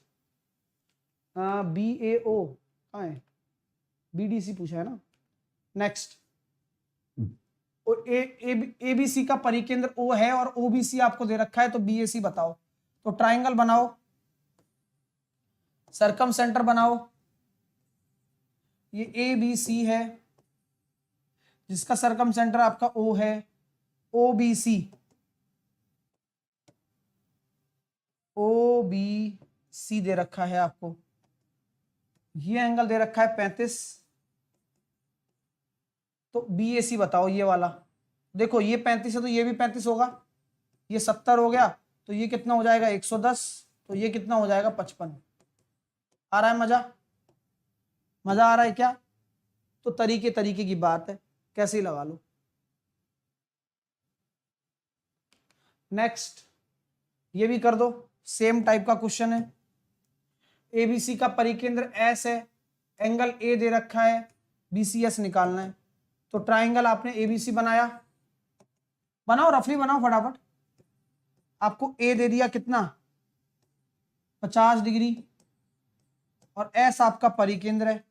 BAO कहाँ है, BDC पूछा है ना। नेक्स्ट और ABC का परिकेंद्र O है और OBC आपको दे रखा है, तो BAC बताओ। तो ट्राइंगल बनाओ, सरकम सेंटर बनाओ। ये ABC है जिसका सरकम सेंटर आपका O है, OBC दे रखा है आपको, ये एंगल दे रखा है 35। तो BAC बताओ ये वाला। देखो ये 35 है तो ये भी 35 होगा, ये 70 हो गया, तो ये कितना हो जाएगा 110, तो ये कितना हो जाएगा 55। आ रहा है मजा, मजा आ रहा है क्या? तो तरीके तरीके की बात है, कैसे ही लगा लो। नेक्स्ट ये भी कर दो, सेम टाइप का क्वेश्चन है। ABC का परिकेंद्र S है, एंगल A दे रखा है, BCS निकालना है। तो ट्राइंगल आपने ABC बनाया, बनाओ रफली बनाओ फटाफट। आपको A दे दिया कितना 50 डिग्री, और S आपका परिकेंद्र है।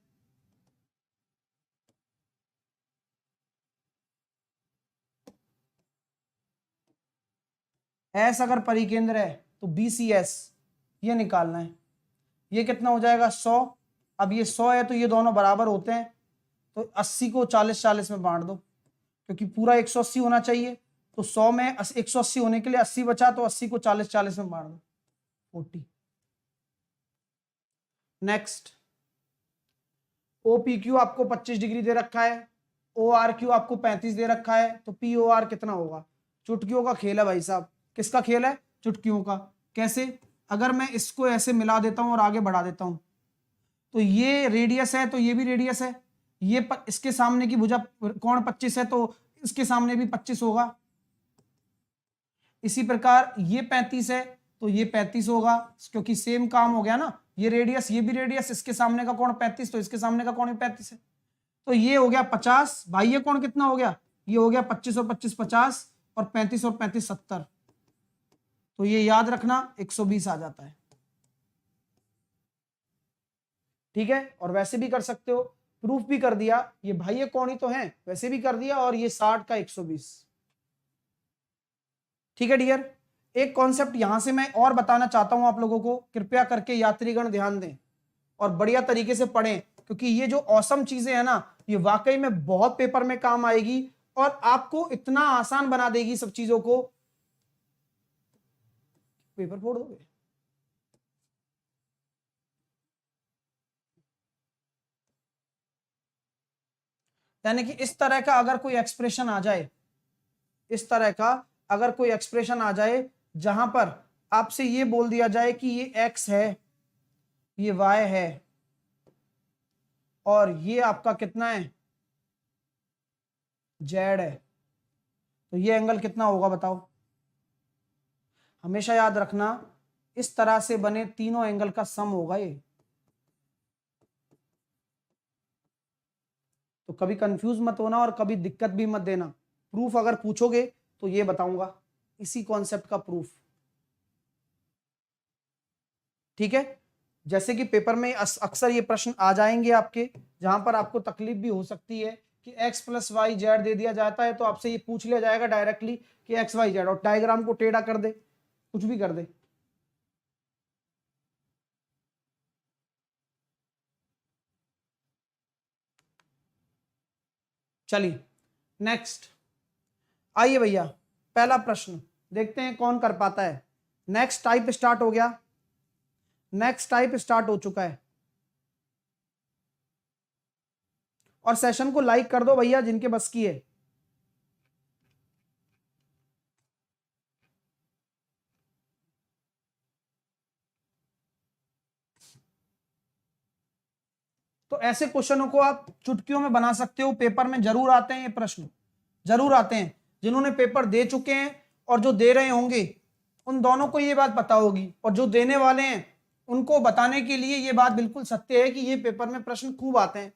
S अगर परिकेंद्र है तो BCS ये निकालना है। ये कितना हो जाएगा 100। अब ये 100 है तो ये दोनों बराबर होते हैं, तो 80 को 40-40 में बांट दो, क्योंकि पूरा 180 होना चाहिए। तो 100 में 180 होने के लिए 80 बचा, तो 80 को 40-40 में बांट दो, 40। नेक्स्ट OPQ आपको 25 डिग्री दे रखा है, ORQ आपको 35 दे रखा है, तो POR कितना होगा? चुटकियों का खेल है भाई साहब। किसका खेल है? चुटकियों का। कैसे? अगर मैं इसको ऐसे मिला देता हूं और आगे बढ़ा देता हूं, तो ये रेडियस है तो ये भी रेडियस है, ये इसके सामने की भुजा कोण 25 है तो इसके सामने भी 25 होगा। इसी प्रकार ये 35 है तो ये 35 होगा, क्योंकि सेम काम हो गया ना, ये रेडियस ये भी रेडियस, इसके सामने का कोण 35 तो इसके सामने का कोण भी 35 है। तो ये हो गया 50, भाई ये कोण कितना हो गया? ये हो गया 25 और 25 50, और 35 और 35 70। तो ये याद रखना 120 आ जाता है। ठीक है, और वैसे भी कर सकते हो, प्रूफ भी कर दिया, ये भाई ये कोण ही तो है, वैसे भी कर दिया, और ये 60 का 120। ठीक है डियर, एक कॉन्सेप्ट यहां से मैं और बताना चाहता हूं आप लोगों को, कृपया करके यात्रीगण ध्यान दें और बढ़िया तरीके से पढ़ें, क्योंकि ये जो औसम चीजें हैं ना, ये वाकई में बहुत पेपर में काम आएगी और आपको इतना आसान बना देगी सब चीजों को। पेपर फोड़ दोगे? यानी कि इस तरह का अगर कोई एक्सप्रेशन आ जाए, इस तरह का अगर कोई एक्सप्रेशन आ जाए जहां पर आपसे ये बोल दिया जाए कि ये x है, ये y है, और ये आपका कितना है z है, तो ये एंगल कितना होगा बताओ? हमेशा याद रखना, इस तरह से बने तीनों एंगल का सम होगा ये। तो कभी कंफ्यूज मत होना और कभी दिक्कत भी मत देना। प्रूफ अगर पूछोगे तो ये बताऊंगा, इसी कॉन्सेप्ट का प्रूफ। ठीक है, जैसे कि पेपर में अक्सर ये प्रश्न आ जाएंगे आपके, जहां पर आपको तकलीफ भी हो सकती है कि x + y z दे दिया जाता है, तो आपसे ये पूछ लिया जाएगा डायरेक्टली कि x y z, और डायग्राम को टेढ़ा कर दे, कुछ भी कर दे। चलिए नेक्स्ट, आइए भैया, पहला प्रश्न देखते हैं कौन कर पाता है। नेक्स्ट टाइप स्टार्ट हो गया, नेक्स्ट टाइप स्टार्ट हो चुका है, और सेशन को लाइक कर दो भैया जिनके बस की है। तो ऐसे क्वेश्चनों को आप चुटकियों में बना सकते हो, पेपर में जरूर आते हैं ये प्रश्न, जरूर आते हैं। जिन्होंने पेपर दे चुके हैं और जो दे रहे होंगे उन दोनों को ये बात पता होगी, और जो देने वाले हैं उनको बताने के लिए ये बात बिल्कुल सत्य है कि ये पेपर में प्रश्न खूब आते हैं।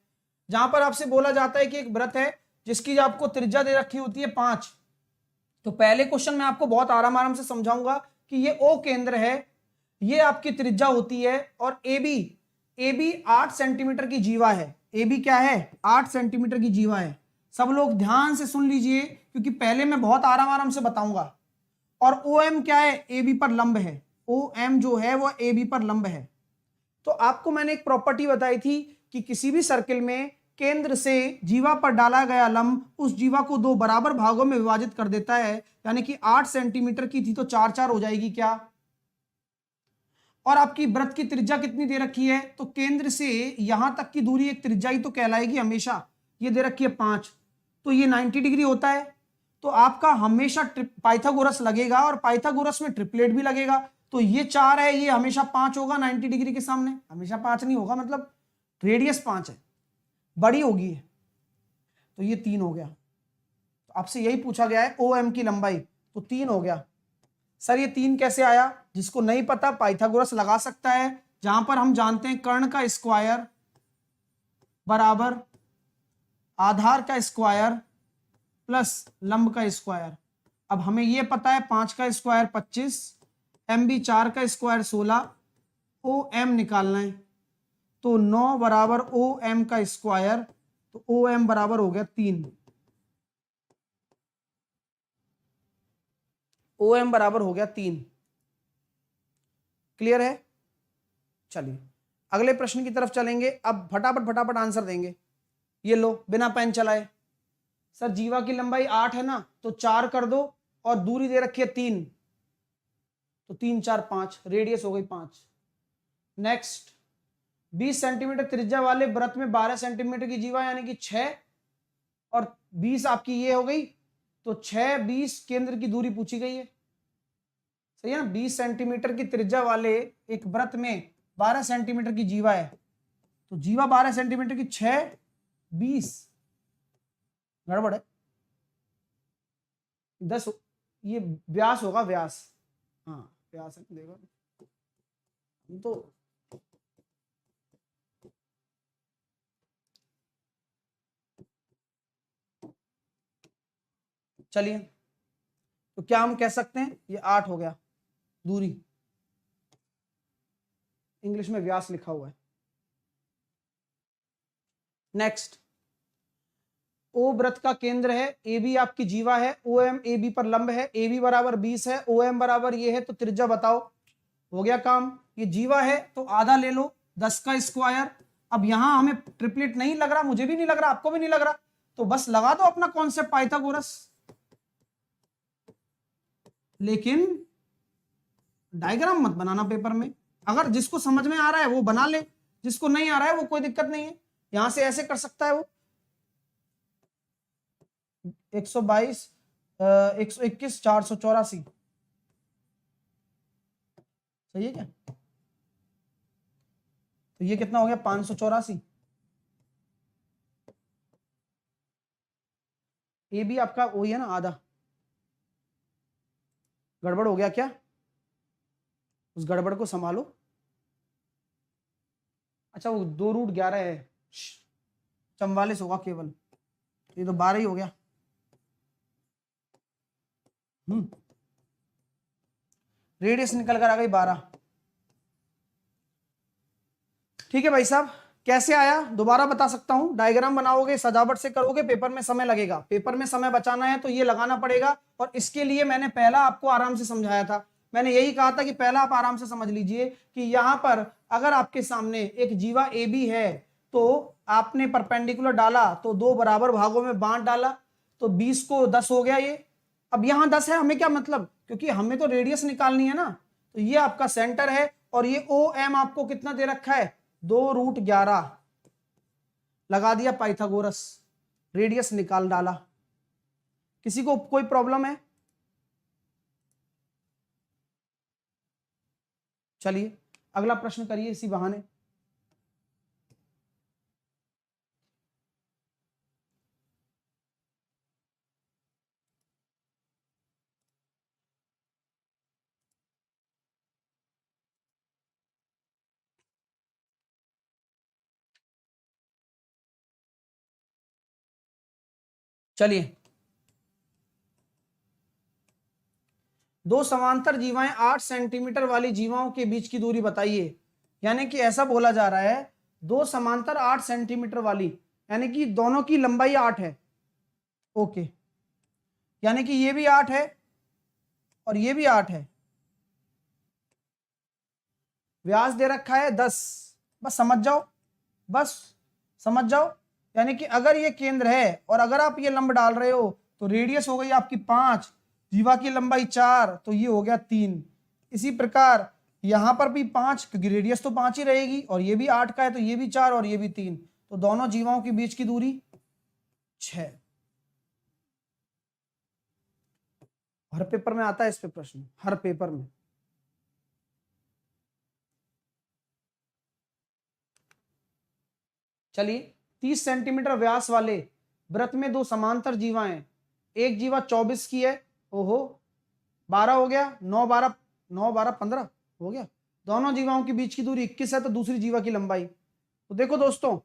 जहां पर आपसे बोला जाता है कि एक व्रत है जिसकी आपको त्रिज्या दे रखी होती है 5, तो पहले क्वेश्चन में आपको बहुत आराम आराम से समझाऊंगा कि ये ओ केंद्र है, ये आपकी त्रिज्या होती है, और ए बी 8 सेंटीमीटर की जीवा है। ए बी क्या है? 8 सेंटीमीटर की जीवा है। सब लोग ध्यान से सुन लीजिए क्योंकि पहले मैं बहुत आराम आराम से बताऊंगा। और ओ एम क्या है? ए बी पर लंब है। ओ एम जो है वो ए बी पर लंब है। तो आपको मैंने एक प्रॉपर्टी बताई थी कि किसी भी सर्किल में केंद्र से जीवा पर डाला गया लंब उस जीवा को 2 बराबर भागों में विभाजित कर देता है, यानी कि 8 सेंटीमीटर की थी तो 4 4 हो जाएगी क्या? और आपकी वृत्त की त्रिज्या कितनी दे रखी है? तो केंद्र से यहां तक की दूरी एक त्रिज्या ही तो कहलाएगी हमेशा। ये दे रखी है 5, तो ये 90 डिग्री होता है। तो आपका हमेशा पाइथागोरस लगेगा, और पाइथागोरस में ट्रिपलेट भी लगेगा। तो ये 4 है, ये हमेशा 5 होगा 90 डिग्री के सामने। हमेशा 5 नहीं होगा, मतलब रेडियस 5 है, बड़ी होगी। तो ये 3 हो गया। तो आपसे यही पूछा गया है ओ एम की लंबाई, तो 3 हो गया। सर ये 3 कैसे आया? जिसको नहीं पता पाइथागोरस लगा सकता है, जहां पर हम जानते हैं कर्ण का स्क्वायर बराबर आधार का स्क्वायर प्लस लंब का स्क्वायर। अब हमें यह पता है 5 का स्क्वायर 25, एम बी 4 का स्क्वायर 16, ओ एम निकालना है। तो 9 बराबर ओ एम का स्क्वायर, तो ओ एम बराबर हो गया 3। ओ एम बराबर हो गया 3। क्लियर है? चलिए अगले प्रश्न की तरफ चलेंगे। अब फटाफट फटाफट आंसर देंगे। ये लो बिना पेन चलाए। सर जीवा की लंबाई 8 है ना, तो 4 कर दो, और दूरी दे रखी है 3, तो 3 4 5, रेडियस हो गई 5। नेक्स्ट 20 सेंटीमीटर त्रिज्या वाले वृत्त में 12 सेंटीमीटर की जीवा यानी कि 6 और 20 आपकी ये हो गई, तो 6 20 केंद्र की दूरी पूछी गई है। सही है ना? 20 सेंटीमीटर की त्रिज्या वाले एक वृत्त में 12 सेंटीमीटर की जीवा है, तो जीवा 12 सेंटीमीटर की, 6 20 गड़बड़ है, 10 ये व्यास होगा, व्यास। हाँ व्यास है, देखो तो चलिए, तो क्या हम कह सकते हैं ये 8 हो गया दूरी, इंग्लिश में व्यास लिखा हुआ है। नेक्स्ट ओ वृत्त का केंद्र है, ए बी आपकी जीवा है, ओ एम ए बी पर लंब है, ए बी बराबर 20 है, ओ एम बराबर ये है, तो त्रिज्या बताओ। हो गया काम। ये जीवा है तो आधा ले लो, 10 का स्क्वायर। अब यहां हमें ट्रिपलेट नहीं लग रहा, मुझे भी नहीं लग रहा, आपको भी नहीं लग रहा, तो बस लगा दो अपना कॉन्सेप्ट पाइथागोरस। लेकिन डायग्राम मत बनाना पेपर में। अगर जिसको समझ में आ रहा है वो बना ले, जिसको नहीं आ रहा है वो कोई दिक्कत नहीं है, यहां से ऐसे कर सकता है वो। 122 121 484 सही है क्या? तो ये कितना हो गया? 584। ये भी आपका वही है ना, आधा। गड़बड़ हो गया क्या? उस गड़बड़ को संभालो। अच्छा वो 2√11 है, 44 होगा केवल, ये तो 12 ही हो गया। रेडियस निकल कर आ गई 12। ठीक है भाई साहब, कैसे आया दोबारा बता सकता हूं। डायग्राम बनाओगे, सजावट से करोगे, पेपर में समय लगेगा, पेपर में समय बचाना है तो ये लगाना पड़ेगा। और इसके लिए मैंने पहला आपको आराम से समझाया था, मैंने यही कहा था कि पहला आप आराम से समझ लीजिए कि यहां पर अगर आपके सामने एक जीवा ए बी है, तो आपने परपेंडिकुलर डाला तो 2 बराबर भागों में बांट डाला, तो 20 को 10 हो गया ये। अब यहां 10 है, हमें क्या मतलब, क्योंकि हमें तो रेडियस निकालनी है ना। तो ये आपका सेंटर है, और ये ओ एम आपको कितना दे रखा है? 2√11 लगा दिया पाइथागोरस, रेडियस निकाल डाला। किसी को कोई प्रॉब्लम है? चलिए अगला प्रश्न करिए इसी बहाने। चलिए, दो समांतर जीवाएं 8 सेंटीमीटर वाली जीवाओं के बीच की दूरी बताइए। यानी कि ऐसा बोला जा रहा है, दो समांतर 8 सेंटीमीटर वाली, यानी कि दोनों की लंबाई 8 है। ओके, यानी कि ये भी 8 है और ये भी 8 है। व्यास दे रखा है 10। बस समझ जाओ, बस समझ जाओ। यानी कि अगर ये केंद्र है और अगर आप ये लंब डाल रहे हो तो रेडियस हो गई आपकी 5, जीवा की लंबाई 4, तो ये हो गया 3। इसी प्रकार यहां पर भी 5, क्योंकि रेडियस तो 5 ही रहेगी, और ये भी 8 का है तो ये भी 4 और ये भी 3, तो दोनों जीवाओं के बीच की दूरी 6। हर पेपर में आता है इस पे प्रश्न, हर पेपर में। चलिए, 30 सेंटीमीटर व्यास वाले वृत्त में दो समांतर जीवाएं, एक जीवा 24 की है, ओहो 12 हो गया, 9 12 9 12 15 हो गया। दोनों जीवाओं के बीच की दूरी 21 है, तो दूसरी जीवा की लंबाई, तो देखो दोस्तों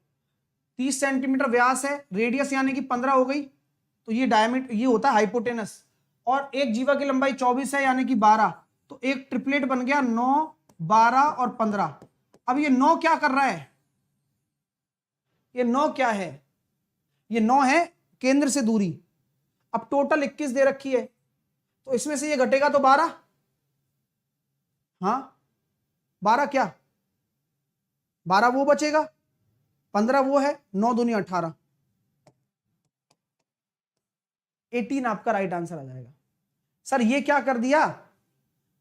30 सेंटीमीटर व्यास है, रेडियस यानी कि 15 हो गई, तो ये डायमीटर, ये होता है हाइपोटेनस, और एक जीवा की लंबाई 24 है यानी कि 12, तो एक ट्रिपलेट बन गया 9 12 और 15। अब ये 9 क्या कर रहा है, ये 9 क्या है, ये 9 है केंद्र से दूरी। अब टोटल 21 दे रखी है, तो इसमें से ये घटेगा तो 12, हाँ 12 क्या, 12 वो बचेगा, 15 वो है, 9 दूनी 18, 18 आपका राइट आंसर आ जाएगा। सर ये क्या कर दिया,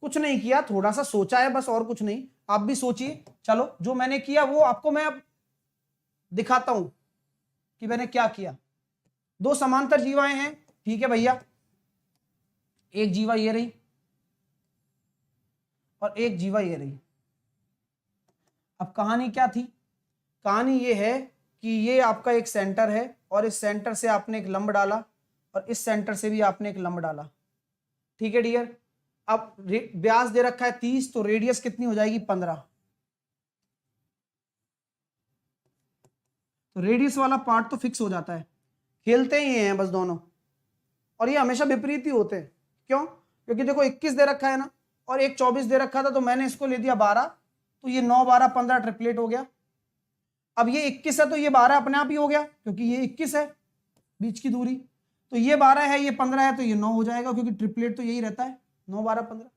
कुछ नहीं किया, थोड़ा सा सोचा है बस, और कुछ नहीं। आप भी सोचिए। चलो, जो मैंने किया वो आपको मैं अब दिखाता हूं कि मैंने क्या किया। दो समांतर जीवाएं हैं, ठीक है भैया, एक जीवा ये रही और एक जीवा ये रही। अब कहानी क्या थी, कहानी ये है कि ये आपका एक सेंटर है और इस सेंटर से आपने एक लंब डाला और इस सेंटर से भी आपने एक लंब डाला, ठीक है डियर। अब व्यास दे रखा है 30, तो रेडियस कितनी हो जाएगी 15, तो रेडियस वाला पार्ट तो फिक्स हो जाता है, खेलते ही हैं बस दोनों, और ये हमेशा विपरीत ही होते हैं। क्यों, क्योंकि देखो 21 दे रखा है ना, और एक 24 दे रखा था, तो मैंने इसको ले दिया 12, तो ये 9 12 15 ट्रिपलेट हो गया। अब ये 21 है तो ये 12 अपने आप ही हो गया, क्योंकि ये 21 है बीच की दूरी, तो ये 12 है, ये 15 है, तो ये 9 हो जाएगा, क्योंकि ट्रिपलेट तो यही रहता है 9 12 15।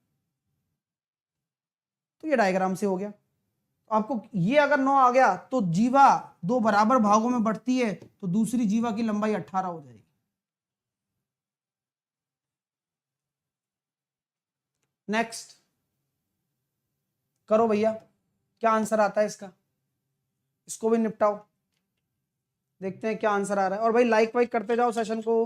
तो ये डायग्राम से हो गया। तो आपको ये अगर 9 आ गया तो जीवा दो बराबर भागों में बढ़ती है, तो दूसरी जीवा की लंबाई 18 हो जाएगी। नेक्स्ट करो भैया, क्या आंसर आता है इसका, इसको भी निपटाओ, देखते हैं क्या आंसर आ रहा है। और भाई लाइक वाइक करते जाओ सेशन को।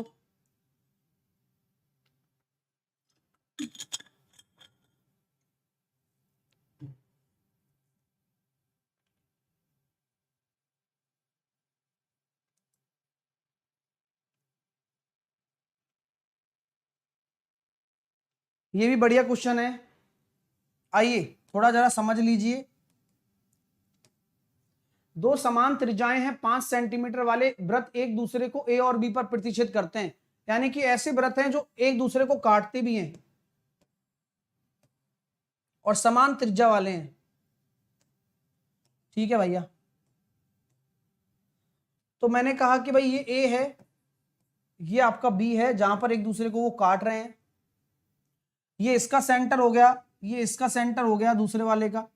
ये भी बढ़िया क्वेश्चन है, आइए थोड़ा जरा समझ लीजिए। दो समान त्रिज्याएं हैं 5 सेंटीमीटर वाले वृत्त एक दूसरे को ए और बी पर प्रतिच्छेद करते हैं, यानी कि ऐसे वृत्त हैं जो एक दूसरे को काटते भी हैं और समान त्रिज्या वाले हैं, ठीक है भैया। तो मैंने कहा कि भाई ये ए है, ये आपका बी है, जहां पर एक दूसरे को वो काट रहे हैं, ये इसका सेंटर हो गया, ये इसका सेंटर हो गया दूसरे वाले का।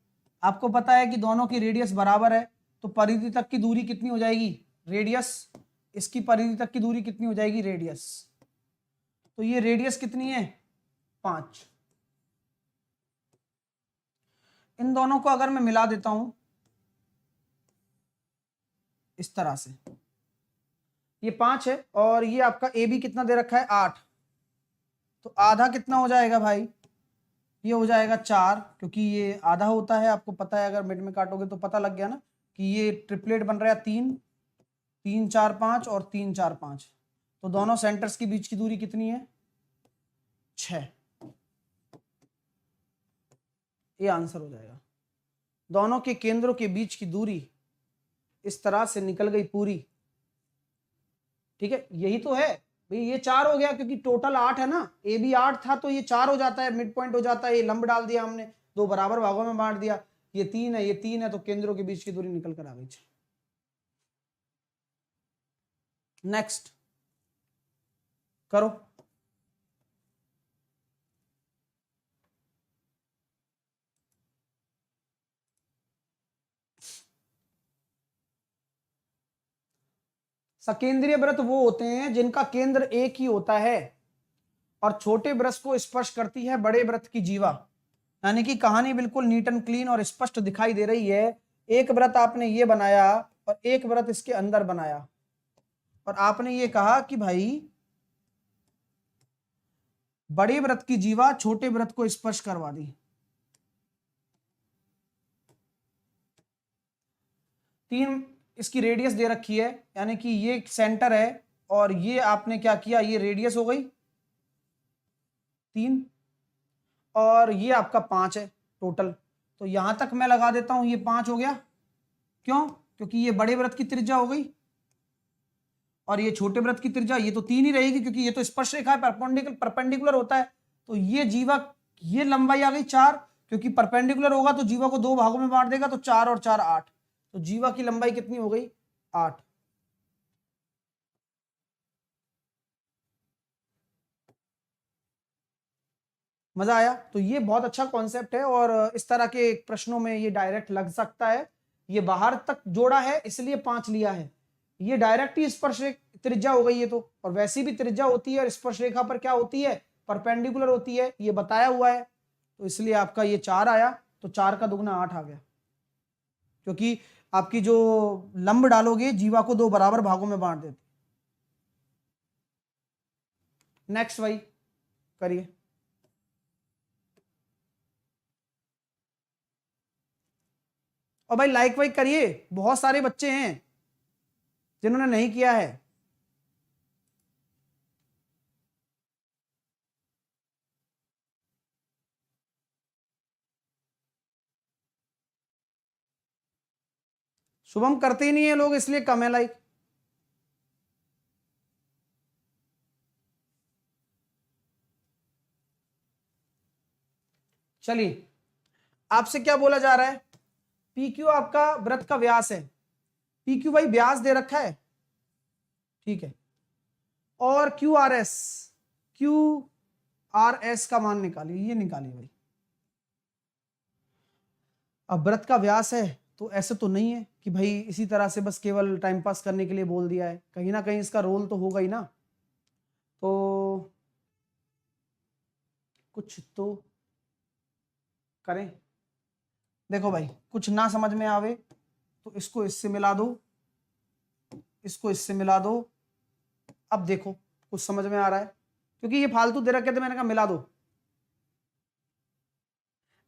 आपको पता है कि दोनों की रेडियस बराबर है, तो परिधि तक की दूरी कितनी हो जाएगी, रेडियस, इसकी परिधि तक की दूरी कितनी हो जाएगी, रेडियस, तो ये रेडियस कितनी है 5। इन दोनों को अगर मैं मिला देता हूं इस तरह से, ये 5 है और ये आपका ए बी कितना दे रखा है 8, तो आधा कितना हो जाएगा भाई, ये हो जाएगा 4, क्योंकि ये आधा होता है, आपको पता है, अगर मिड में काटोगे तो पता लग गया ना कि ये ट्रिपलेट बन रहा है 3 3 4 5 और 3 4 5, तो दोनों सेंटर्स के बीच की दूरी कितनी है 6, ये आंसर हो जाएगा। दोनों के केंद्रों के बीच की दूरी इस तरह से निकल गई पूरी, ठीक है, यही तो है। भाई ये 4 हो गया क्योंकि टोटल 8 है ना, ए बी 8 था तो ये 4 हो जाता है, मिड पॉइंट हो जाता है, ये लंब डाल दिया हमने, 2 बराबर भागों में बांट दिया, ये 3 है, ये 3 है, तो केंद्रों के बीच की दूरी निकल कर आ गई। नेक्स्ट करो। सकेंद्रीय वृत्त वो होते हैं जिनका केंद्र एक ही होता है और छोटे वृत्त को स्पर्श करती है बड़े वृत्त की जीवा। यानी कि कहानी बिल्कुल नीट एंड क्लीन और स्पष्ट दिखाई दे रही है। एक वृत्त आपने ये बनाया और एक वृत्त इसके अंदर बनाया और आपने ये कहा कि भाई बड़े वृत्त की जीवा छोटे वृत्त को स्पर्श करवा दी। 3 इसकी रेडियस दे रखी है, यानी कि ये सेंटर है और ये आपने क्या किया, ये रेडियस हो गई 3 और ये आपका 5 है टोटल। तो यहां तक मैं लगा देता हूं, ये 5 हो गया। क्यों? क्योंकि ये बड़े वृत्त की त्रिज्या हो गई और ये छोटे वृत्त की त्रिज्या, ये तो 3 ही रहेगी क्योंकि ये तो स्पर्श रेखा है, परपेंडिकुलर होता है। तो ये जीवा, ये लंबाई आ गई 4, क्योंकि परपेंडिकुलर होगा तो जीवा को 2 भागों में बांट देगा, तो 4 और 4 8। तो जीवा की लंबाई कितनी हो गई? 8। मजा आया? तो ये बहुत अच्छा कॉन्सेप्ट है और इस तरह के प्रश्नों में ये डायरेक्ट लग सकता है। ये बाहर तक जोड़ा है इसलिए 5 लिया है, ये डायरेक्ट ही स्पर्श त्रिज्या हो गई है। तो और वैसी भी त्रिज्या होती है और स्पर्श रेखा पर क्या होती है, परपेंडिकुलर होती है, ये बताया हुआ है। तो इसलिए आपका ये 4 आया, तो 4 का दुगना 8 आ गया, क्योंकि आपकी जो लंब डालोगे जीवा को 2 बराबर भागों में बांट देते। नेक्स्ट भाई करिए। और भाई लाइक वाइक करिए, बहुत सारे बच्चे हैं जिन्होंने नहीं किया है। शुभम करते ही नहीं है लोग, इसलिए कम है लाइक। चलिए, आपसे क्या बोला जा रहा है? पी क्यू आपका वृत्त का व्यास है। पी क्यू भाई व्यास दे रखा है, ठीक है। और क्यू आर एस का मान निकालिए, ये निकालिए भाई। अब वृत्त का व्यास है तो ऐसे तो नहीं है कि भाई इसी तरह से बस केवल टाइम पास करने के लिए बोल दिया है, कहीं ना कहीं इसका रोल तो होगा ही ना। तो कुछ तो करें। देखो भाई, कुछ ना समझ में आवे तो इसको इससे मिला दो, इसको इससे मिला दो। अब देखो कुछ समझ में आ रहा है, क्योंकि ये फालतू दे रखे थे, मैंने कहा मिला दो।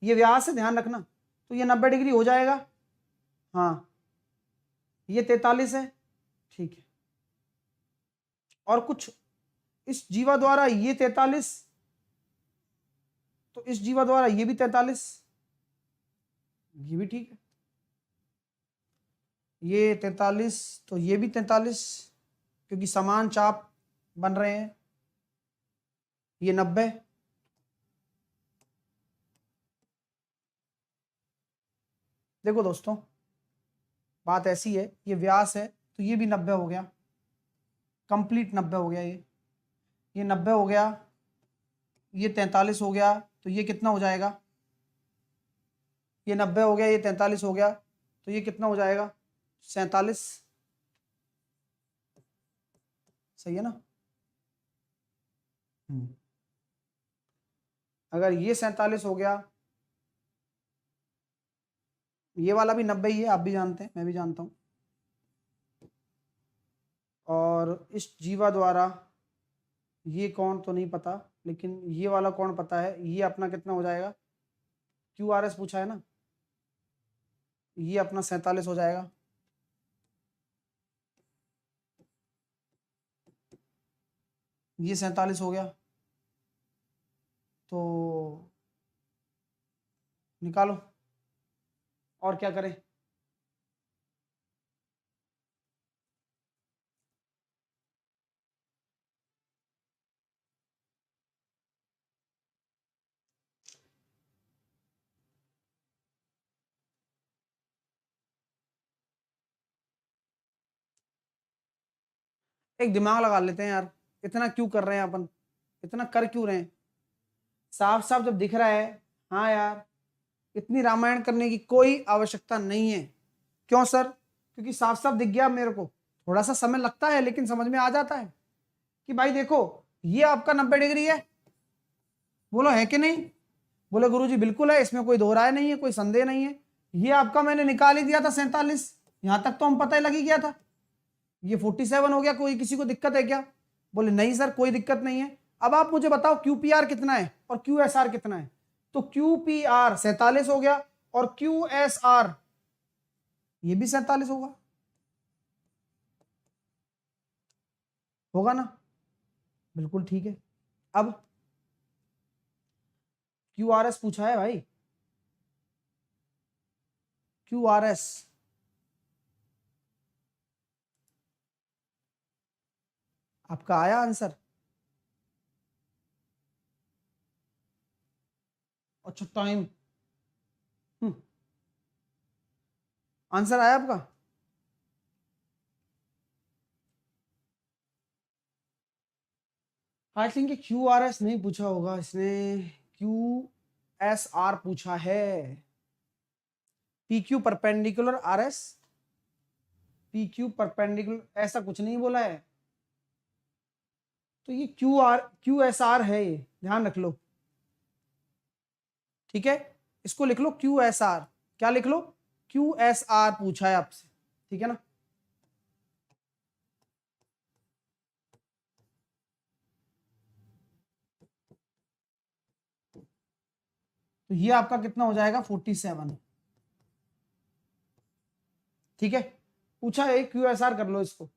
ये व्यास है, ध्यान रखना। तो ये 90 डिग्री हो जाएगा। हाँ, ये 43 है, ठीक है। और कुछ इस जीवा द्वारा ये 43, तो इस जीवा द्वारा ये भी 43, ये भी ठीक है। ये 43 तो ये भी 43, क्योंकि समान चाप बन रहे हैं। ये 90, देखो दोस्तों बात ऐसी है, ये व्यास है तो ये भी 90 हो गया, कंप्लीट 90 हो गया। ये 90 हो गया, ये 43 हो गया, तो ये कितना हो जाएगा? ये 90 हो गया, ये 43 हो गया, तो ये कितना हो जाएगा? 47। सही है ना? अगर ये 47 हो गया, ये वाला भी 90 ही है, आप भी जानते हैं, मैं भी जानता हूं। और इस जीवा द्वारा ये कौन तो नहीं पता, लेकिन ये वाला कौन पता है। ये अपना कितना हो जाएगा? क्यू आर एस पूछा है ना, ये अपना 47 हो जाएगा। ये 47 हो गया, तो निकालो और क्या करें। एक दिमाग लगा लेते हैं यार, इतना क्यों कर रहे हैं अपन, इतना कर क्यों रहे हैं? साफ साफ जब दिख रहा है, हाँ यार इतनी रामायण करने की कोई आवश्यकता नहीं है। क्यों सर? क्योंकि साफ साफ दिख गया मेरे को। थोड़ा सा समय लगता है लेकिन समझ में आ जाता है कि भाई देखो ये आपका 90 डिग्री है, बोलो है कि नहीं? बोले गुरुजी बिल्कुल है, इसमें कोई दो राय नहीं है, कोई संदेह नहीं है। ये आपका मैंने निकाल ही दिया था 47, यहां तक तो हम पता ही लग ही गया था। ये 47 हो गया, कोई किसी को दिक्कत है क्या? बोले नहीं सर कोई दिक्कत नहीं है। अब आप मुझे बताओ QPR कितना है और QSR कितना है? तो QPR 47 हो गया और QSR ये भी 47 होगा ना? बिल्कुल ठीक है। अब QRS पूछा है भाई, QRS आपका आया आंसर? अच्छा टाइम, आंसर आया आपका? आई थिंक QRS नहीं पूछा होगा इसने, QSR पूछा है। PQ perpendicular RS, PQ perpendicular ऐसा कुछ नहीं बोला है। तो ये QSR है, ये ध्यान रख लो। ठीक है, इसको लिख लो QSR। क्या लिख लो? QSR पूछा है आपसे, ठीक है ना? तो ये आपका कितना हो जाएगा? 47। ठीक है, पूछा है QSR कर लो इसको।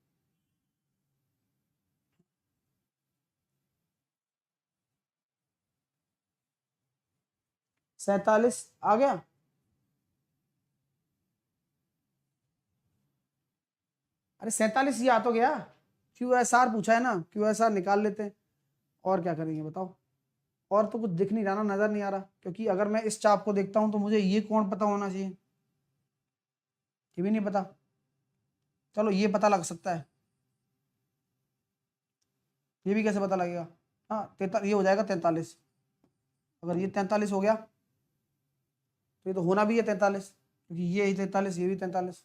सैतालीस आ गया। अरे 47 ये आ तो गया, QSR पूछा है ना, QSR निकाल लेते हैं। और क्या करेंगे बताओ? और तो कुछ दिख नहीं रहा ना, नजर नहीं आ रहा, क्योंकि अगर मैं इस चाप को देखता हूं तो मुझे ये कौन पता होना चाहिए, ये भी नहीं पता। चलो ये पता लग सकता है, ये भी कैसे पता लगेगा? हाँ ये हो जाएगा 43। अगर ये 43 हो गया तो ये तो होना भी है 43, क्योंकि ये ही 43, ये भी 43।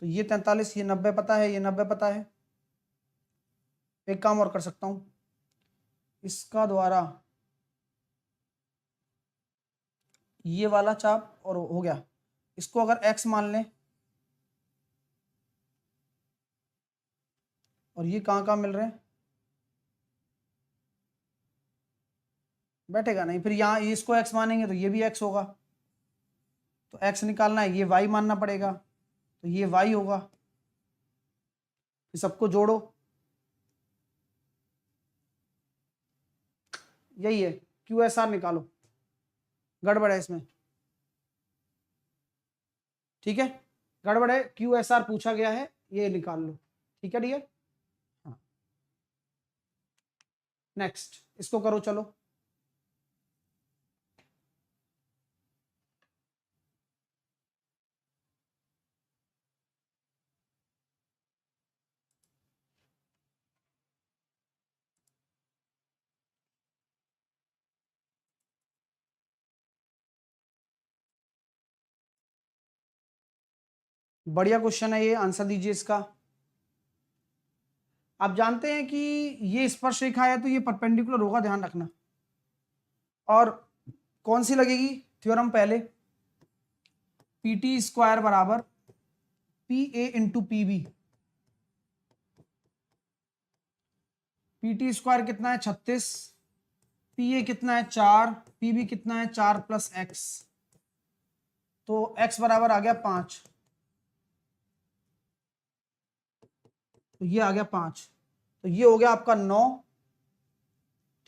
तो ये 43, ये 90 पता है, ये 90 पता है। एक काम और कर सकता हूं इसका द्वारा, ये वाला चाप और हो गया। इसको अगर x मान लें, और ये कहाँ कहाँ मिल रहे हैं, बैठेगा नहीं। फिर यहाँ इसको x मानेंगे तो ये भी x होगा, तो x निकालना है, ये y मानना पड़ेगा, तो ये y होगा। फिर सबको जोड़ो, यही है। QSR निकालो, गड़बड़ है इसमें। ठीक है, गड़बड़ है, QSR पूछा गया है, ये निकाल लो। ठीक है डियर, हाँ नेक्स्ट इसको करो चलो। बढ़िया क्वेश्चन है ये, आंसर दीजिए इसका। आप जानते हैं कि ये स्पर्श रेखा है तो ये परपेंडिकुलर होगा, ध्यान रखना। और कौन सी लगेगी थ्योरम? पहले PT² बराबर PA इंटू PB। PT² कितना है? 36। PA कितना है? 4। PB कितना है? 4 + x। तो x बराबर आ गया 5, तो ये आ गया 5, तो ये हो गया आपका 9।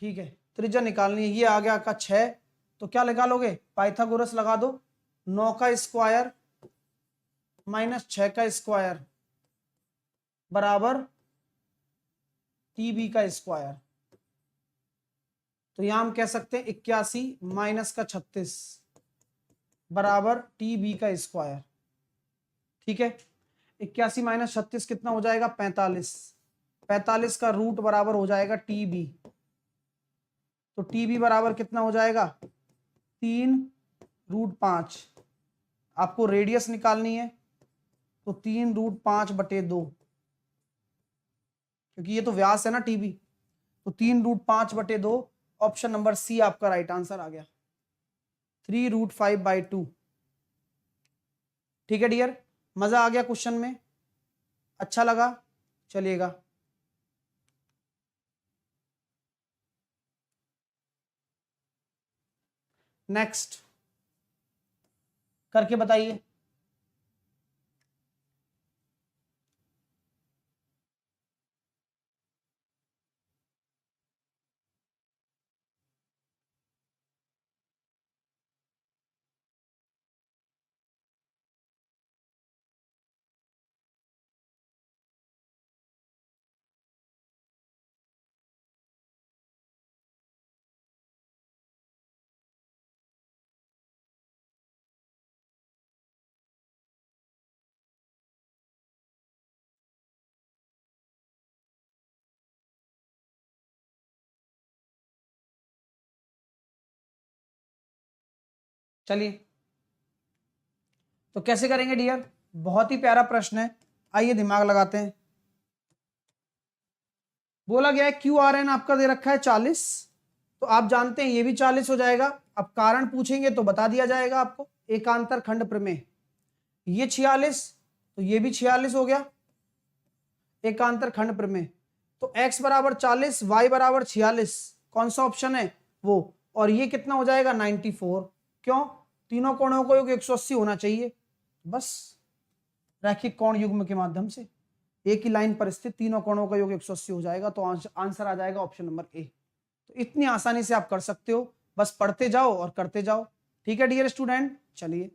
ठीक है, त्रिज्या निकालनी है, ये आ गया आपका 6। तो क्या निकालोगे? पाइथागोरस लगा दो, 9 का स्क्वायर माइनस 6 का स्क्वायर बराबर TB का स्क्वायर। तो यहां हम कह सकते हैं 81 माइनस का 36 बराबर TB का स्क्वायर। ठीक है, 81 माइनस 36 कितना हो जाएगा? 45। 45 का रूट बराबर हो जाएगा टी बी। तो टी बी बराबर कितना हो जाएगा 3√5। आपको रेडियस निकालनी है तो 3√5/2, क्योंकि ये तो व्यास है ना टी बी। तो 3√5/2, ऑप्शन नंबर सी आपका राइट आंसर आ गया, 3√5/2। ठीक है डियर, मजा आ गया क्वेश्चन में, अच्छा लगा, चलिएगा। नेक्स्ट करके बताइए। चलिए, तो कैसे करेंगे डियर, बहुत ही प्यारा प्रश्न है, आइए दिमाग लगाते हैं। बोला गया है क्यू आर एन आपका दे रखा है 40, तो आप जानते हैं ये भी 40 हो जाएगा। अब कारण पूछेंगे तो बता दिया जाएगा आपको। एकांतर खंड प्रमेय, ये 46 तो ये भी 46 हो गया एकांतर खंड प्रमेय। तो x बराबर 40, y बराबर 46, कौन सा ऑप्शन है वो, और ये कितना हो जाएगा 94। क्यों, तीनों कोणों का योग 180 होना चाहिए, बस रैखिक कोण युग्म के माध्यम से एक ही लाइन पर स्थित तीनों कोणों का योग 180 हो जाएगा, तो आंसर आ जाएगा ऑप्शन नंबर ए। तो इतनी आसानी से आप कर सकते हो, बस पढ़ते जाओ और करते जाओ। ठीक है डियर स्टूडेंट, चलिए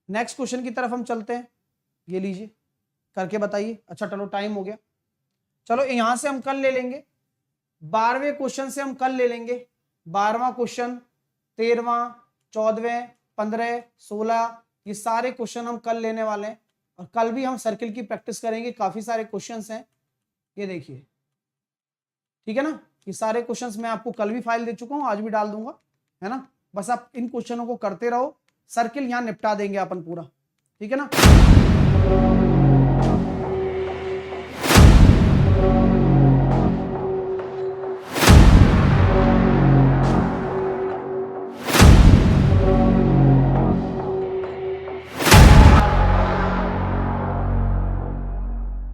नेक्स्ट क्वेश्चन की तरफ हम चलते हैं। ये लीजिए, करके बताइए। अच्छा चलो, टाइम हो गया, चलो यहां से हम कल ले लेंगे, 12वें क्वेश्चन से हम कल ले लेंगे। 12वां क्वेश्चन, 13वां, 14वें, 15, 16, ये सारे क्वेश्चन हम कल लेने वाले हैं। और कल भी हम सर्किल की प्रैक्टिस करेंगे, काफी सारे क्वेश्चंस हैं, ये देखिए, ठीक है ना। ये सारे क्वेश्चंस मैं आपको कल भी फाइल दे चुका हूं, आज भी डाल दूंगा, है ना। बस आप इन क्वेश्चनों को करते रहो, सर्किल यहां निपटा देंगे अपन पूरा, ठीक है ना।